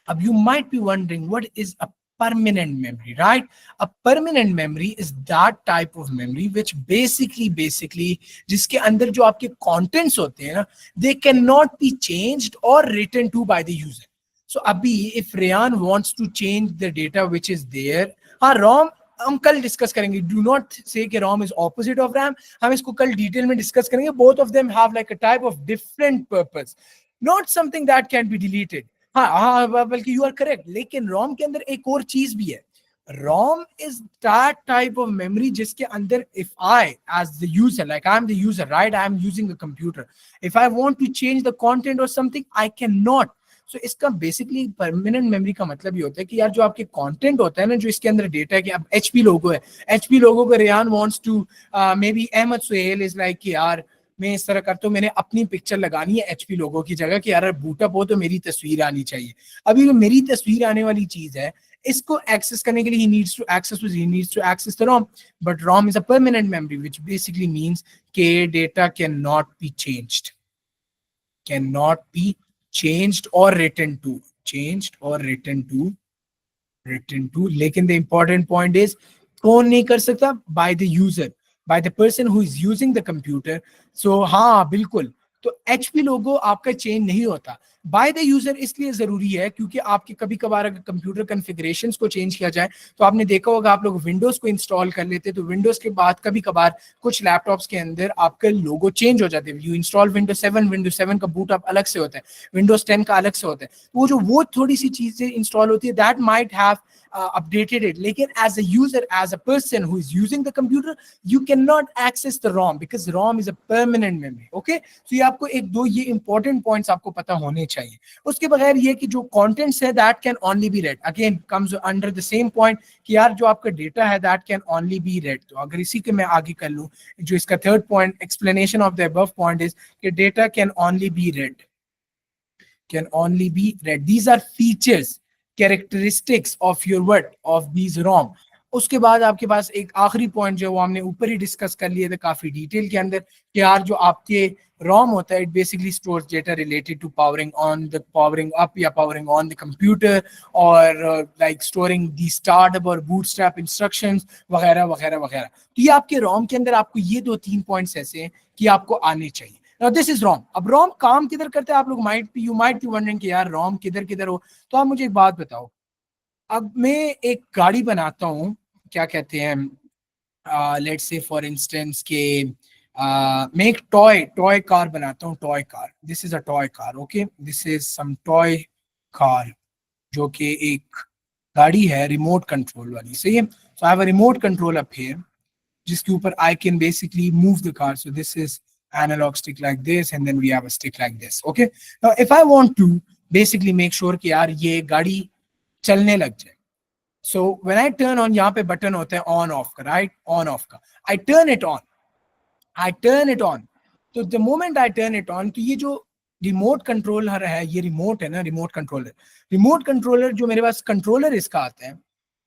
अब you might be wondering what is a permanent memory, right? A permanent memory is that type of memory which basically जिसके अंदर जो आपके contents होते हैं ना, they cannot be changed or written to by the user. So अभी if Rayan wants to change the data which is there, हाँ ROM हम कल डिस्कस करेंगे, डू नॉट से कि ROM is opposite of RAM, हम इसको कल डिटेल में डिस्कस करेंगे। Both of them have like a type of different purpose, not something that can be deleted. हाँ हाँ, बल्कि यू आर करेक्ट, लेकिन रोम के अंदर एक और चीज भी है। ROM is that type of memory जिसके अंदर if I as the user, like I am the user, right, I am using the computer, if I want to change the content और something I cannot. So इसका basically permanent memory का मतलब ये होता है कि यार जो आपके कंटेंट होता है ना, जो इसके अंदर डेटा है, कि अब एचपी लोगो है, एचपी लोगो को Rayan wants to, may be Ahmad Suhail is like कि यार मैं इस तरह करता हूँ, मैंने अपनी पिक्चर लगानी है एचपी लोगों की जगह कि यार बूटअप हो तो मेरी तस्वीर आनी चाहिए। अभी जो मेरी तस्वीर आने वाली चीज है, इसको एक्सेस करने के लिए he needs to access the ROM, but ROM is a permanent memory which basically means कि data cannot be changed, or written to, लेकिन the important point is कौन नहीं कर सकता? by the user, by the person who is using the computer. So हाँ बिल्कुल, तो HP लोगो आपका चेंज नहीं होता बाय द यूजर। इसलिए जरूरी है क्योंकि आपके कभी कभार अगर कंप्यूटर कॉन्फ़िगरेशंस को चेंज किया जाए, तो आपने देखा होगा आप लोग विंडोज को इंस्टॉल कर लेते, तो विंडोज के बाद कभी कभार कुछ लैपटॉप्स के अंदर आपका लोगो चेंज हो जाते हैं। यू इंस्टॉल विंडोज 7 का बूट अप अलग से होता है, विंडोज 10 का अलग से होता है। तो वो थोड़ी सी चीजें इंस्टॉल होती है, that might have updated it. लेकिन as a user, as a person who is using the computer, you cannot access the ROM because ROM is a permanent memory. Okay, so ये आपको एक दो ये important points आपको पता होने चाहिए। उसके बगैर ये कि जो contents है that can only be read, again comes under the same point कि यार जो आपका data है that can only be read। तो अगर इसी के मैं आगे कर लूँ, जो इसका third point explanation of the above point is कि data can only be read, these are features, characteristics of your word of these ROM। उसके बाद आपके पास एक आखिरी पॉइंट जो वो हमने ऊपर ही डिस्कस कर लिए थे काफी डिटेल के अंदर, कि यार जो आपके ROM होता है, it basically stores data related to powering up या पावरिंग ऑन द कंप्यूटर, और लाइक स्टोरिंग दी स्टार्टअप और बूटस्ट्रैप इंस्ट्रक्शंस वगैरह वगैरह वगैरह। तो ये आपके ROM के अंदर आपको ये 2-3 पॉइंट्स ऐसे हैं कि आपको आने चाहिए। Now this is ROM। अब ROM काम किधर करता है? आप लोग you might be wondering कि यार ROM किधर हो। तो आप मुझे एक बात बताओ, अब मैं एक गाड़ी बनाता हूँ, क्या कहते हैं, लेट्स से फॉर इंस्टेंस के मैं एक टॉय कार बनाता हूँ, toy car, this is a toy car, okay, this is some toy car जो कि एक गाड़ी है रिमोट कंट्रोल वाली, सही है। So I have a remote control up here जिसके ऊपर I can basically move the car. So this is analog stick like this, and then we have a stick like this. Okay. Now if I want to basically make sure कि यार ये गाड़ी चलने लग जाए, so when I turn on, यहाँ पे button होता है on off का, right? On off का, I turn it on. तो the moment I turn it on, तो ये जो रिमोट कंट्रोलर है, ये रिमोट है ना, रिमोट कंट्रोलर जो मेरे पास कंट्रोलर इसका आता है,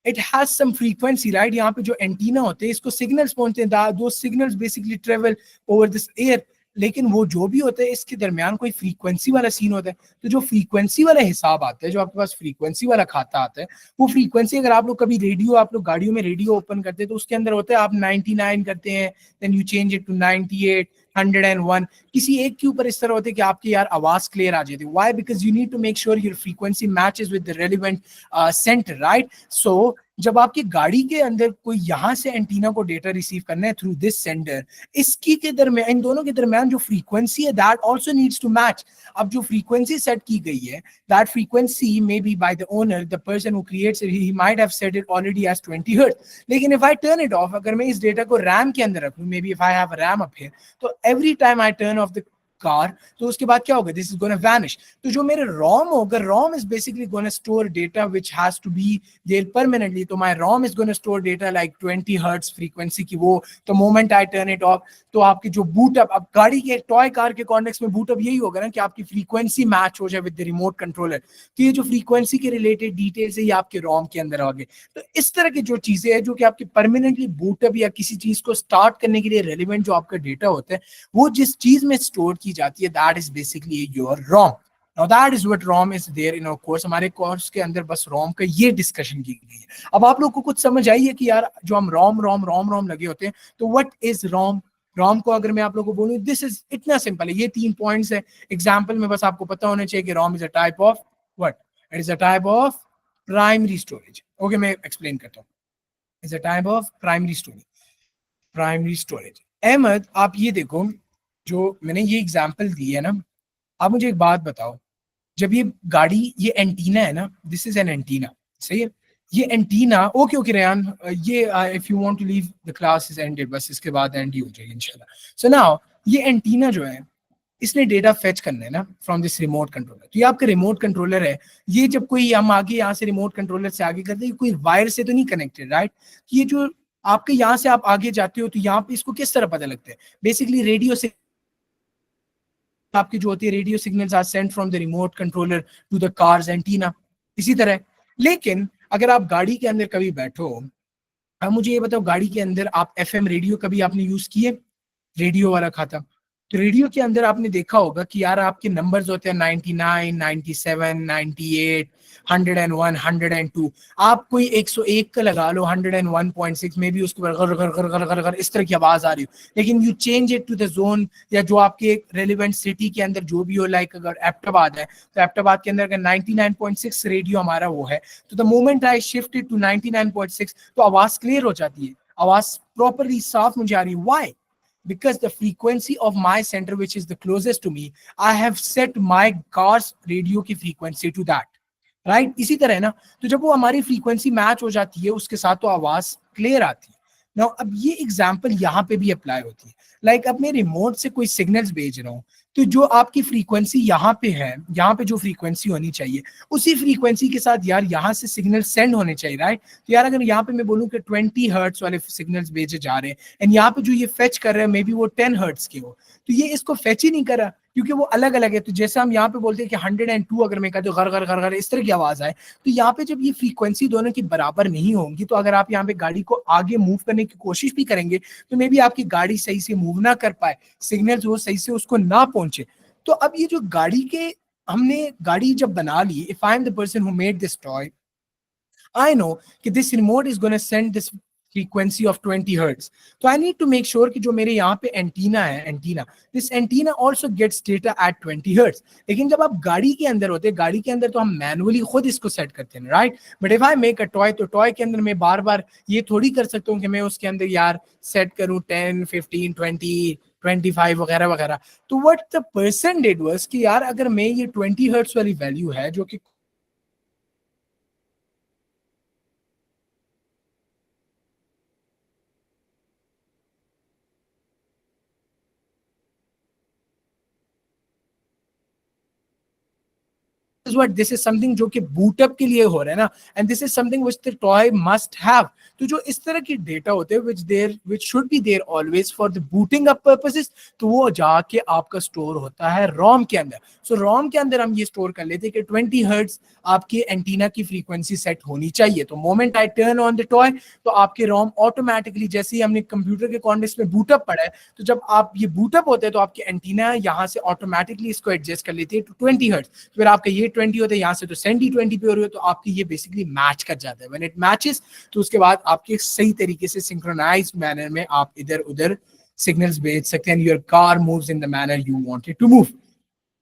it has some frequency, right? यहाँ पे जो एंटीना होते हैं इसको सिग्नल्स पहुंचते हैं, दो signals basically travel over this air, लेकिन वो जो भी होता है इसके दरमियान कोई फ्रीक्वेंसी वाला सीन होता है। तो जो फ्रीक्वेंसी वाला हिसाब आता है, जो आपके पास फ्रीक्वेंसी वाला खाता आता है, वो फ्रीक्वेंसी, अगर आप लोग कभी रेडियो, आप लोग गाड़ियों में रेडियो ओपन करते हैं तो उसके अंदर होता है आप 99 करते हैं, then you change it to 98, 101, किसी एक के ऊपर इस तरह होते हैं कि आपकी यार आवाज क्लियर आ जाती है। Why? Because you need to make sure your frequency matches with the relevant centre, right? So जब आपकी गाड़ी के अंदर कोई यहाँ से एंटीना को डेटा रिसीव करना है थ्रू दिस सेंडर, इसकी के दरमियान, इन दोनों के दरमियान जो फ्रीक्वेंसी है that also needs to match. अब जो फ्रीक्वेंसी सेट की गई है, that frequency maybe by the owner, the person who creates it, he might have set it already as 20 hertz. लेकिन if I turn it off, अगर मैं इस data को रैम के अंदर रखूं, maybe if I have a RAM up here, तो every time I turn off the car, तो उसके बाद क्या होगा? This is gonna vanish. तो जो मेरे ROM होगा, ROM is basically gonna store data which has to be there permanently. तो my ROM is gonna store data like 20 hertz frequency की वो। तो moment I turn it off, तो आपकी जो बूट अप, अब गाड़ी के टॉय कार के कॉन्टेक्स्ट में बूट अप यही होगा ना कि आपकी फ्रीक्वेंसी मैच हो जाए विद द रिमोट कंट्रोलर। तो ये जो फ्रीक्वेंसी के रिलेटेड डिटेल्स है ये आपके ROM के अंदर आ गए। तो इस तरह की जो चीजें हैं जो कि आपकी परमानेंटली बूट अप या किसी चीज को स्टार्ट करने के लिए रेलिवेंट जो आपका डेटा होता है, वो जिस चीज में स्टोर की जाती है, that is basically your ROM. Now that is what ROM is there in our course. हमारे कोर्स के अंदर बस ROM का ये डिस्कशन की गई है। अब आप लोग को कुछ समझ आई है कि यार जो हम ROM लगे होते हैं, तो what is ROM? ROM को अगर मैं आप लोगों को बोलूं, दिस इज इतना सिंपल है, ये 3 पॉइंट्स है। एग्जाम्पल में बस आपको पता होना चाहिए कि ROM is a type of what? It is a type of primary storage. Okay, मैं एक्सप्लेन करता हूँ। Is a type of primary storage. Ahmad, आप ये देखो, जो मैंने ये एग्जाम्पल दी है ना, आप मुझे एक बात बताओ, जब ये गाड़ी, ये एंटीना है ना, दिस इज एन एंटीना, सही है? ये एंटीना, ओके रेयान, ये if you want to leave the class is ended, बस इसके बाद एंड ही हो जाएगी इंशाल्लाह। सो नाउ ये एंटीना जो है, इसने डेटा फेच करना है ना फ्रॉम दिस रिमोट कंट्रोलर। तो ये आपका रिमोट कंट्रोलर है, ये जब कोई हम आगे यहाँ से रिमोट कंट्रोलर से आगे करते हैं, कोई वायर से तो नहीं कनेक्टेड, राइट? ये जो आपके यहाँ से आप आगे जाते हो, तो यहाँ पे इसको किस तरह पता लगता है? बेसिकली रेडियो से आपकी जो होती है, radio signals are sent from the remote controller to the car's antenna, इसी तरह। लेकिन अगर आप गाड़ी के अंदर कभी बैठो, अब मुझे ये बताओ, गाड़ी के अंदर आप FM रेडियो कभी आपने यूज किए? रेडियो वाला खाता, तो रेडियो के अंदर आपने देखा होगा कि यार आपके नंबर्स होते हैं 99, 97, 98, 101, 102। आप कोई 101 का लगा लो, 101.6 में भी उसके ऊपर गर गर गर गर गर गर इस तरह की आवाज आ रही हो, लेकिन you change it to the zone, या जो आपके रेलिवेंट सिटी के अंदर जो भी हो, लाइक अगर एबटाबाद है तो एबटाबाद के अंदर अगर 99.6 रेडियो हमारा वो है, तो the moment I shift it to 99.6, तो आवाज क्लियर हो जाती है, आवाज प्रॉपरली साफ मुझे आ रही है। Why? Because the frequency of my center, which is the closest to me, I have set my car's radio की frequency to that, right? इसी तरह ना, तो जब वो हमारी frequency मैच हो जाती है उसके साथ, तो आवाज क्लियर आती है। Now, अब ये एग्जाम्पल यहाँ पे भी अप्लाई होती है। लाइक अब मैं रिमोट से कोई सिग्नल्स भेज रहा हूँ, तो जो आपकी फ्रीक्वेंसी यहाँ पे है, यहाँ पे जो फ्रीक्वेंसी होनी चाहिए, उसी फ्रीक्वेंसी के साथ यार यहाँ से सिग्नल सेंड होने चाहिए, राइट? तो यार अगर यहाँ पे मैं बोलूँ कि 20 हर्ट्स वाले सिग्नल्स भेजे जा रहे हैं, एंड यहाँ पे जो ये फेच कर रहे हैं मे बी वो 10 हर्ट्स के हो, तो ये इसको फेच ही नहीं कर रहा, क्योंकि वो अलग अलग है। तो जैसे हम यहाँ पे बोलते हैं कि 102 अगर मैं कहते घर घर घर घर इस तरह की आवाज आए, तो यहाँ पे जब ये फ्रीक्वेंसी दोनों की बराबर नहीं होंगी, तो अगर आप यहाँ पे गाड़ी को आगे मूव करने की कोशिश भी करेंगे, तो मे बी आपकी गाड़ी सही से मूव ना कर पाए, सिग्नल्स वो सही से उसको ना पहुंचे। तो अब ये जो गाड़ी के, हमने गाड़ी जब बना ली, if I am the person who made this toy, I know कि this remote is going to send this frequency of 20 hertz. तो I need to make sure कि जो मेरे यहाँ पे एंटीना है, antenna, this antenna also gets data at 20 hertz. लेकिन जब आप गाड़ी के अंदर होते हैं, गाड़ी के अंदर तो हम मैनुअली खुद इसको सेट करते हैं, right? But if I make a toy, तो टॉय के अंदर मैं बार बार ये थोड़ी कर सकता हूँ कि मैं उसके अंदर यार सेट करूँ 10, 15, 20, 25 वगैरह वगैरह। तो what the person did was कि यार अगर मैं ये 20 हर्ट्ज वाली वैल्यू है जो कि is what this is something जो कि बूटअप के लिए हो रहा है ना, and this is something which the toy must have. तो जो इस तरह की डेटा होते हैं which should be there always for the booting up purposes, तो वो जाके आपका स्टोर होता है रोम के अंदर। सो रोम के अंदर हम ये स्टोर कर लेते हैं कि 20 हर्ट्ज आपकी एंटीना की फ्रीक्वेंसी सेट होनी चाहिए। तो moment I turn on the toy तो आपके रोम ऑटोमेटिकली, जैसे ही हमने कंप्यूटर के कॉन्टेक्स्ट में बूटअप पढ़ा है, तो जब आप ये बूटअप होते हैं तो आपकी एंटीना यहाँ से ऑटोमेटिकली इसको एडजस्ट कर लेती है टू 20 हर्ट्ज। तो फिर आपका ये 20 होता है, यहाँ से तो सेंडी 20 पे हो रही हो, तो आपकी ये बेसिकली मैच कर जाता है। व्हेन इट मैचेस तो उसके बाद आपके सही तरीके से सिंक्रोनाइज्ड मैनर में आप इधर उधर सिग्नल्स भेज सकते हैं, your car moves in the manner you want it to move.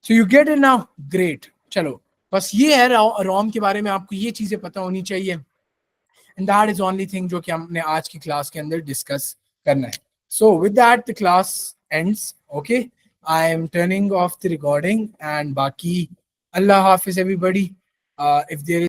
So you get it now, great. चलो बस ये है रोम के बारे में आपको ये चीजें पता होनी चाहिए, and that is only thing जो कि हमने आज की क्लास के अंदर डिस्कस करना है। So with that the class ends, okay, I am turning off the recording and बाकी अल्लाह हाफिज एवरीबॉडी। If there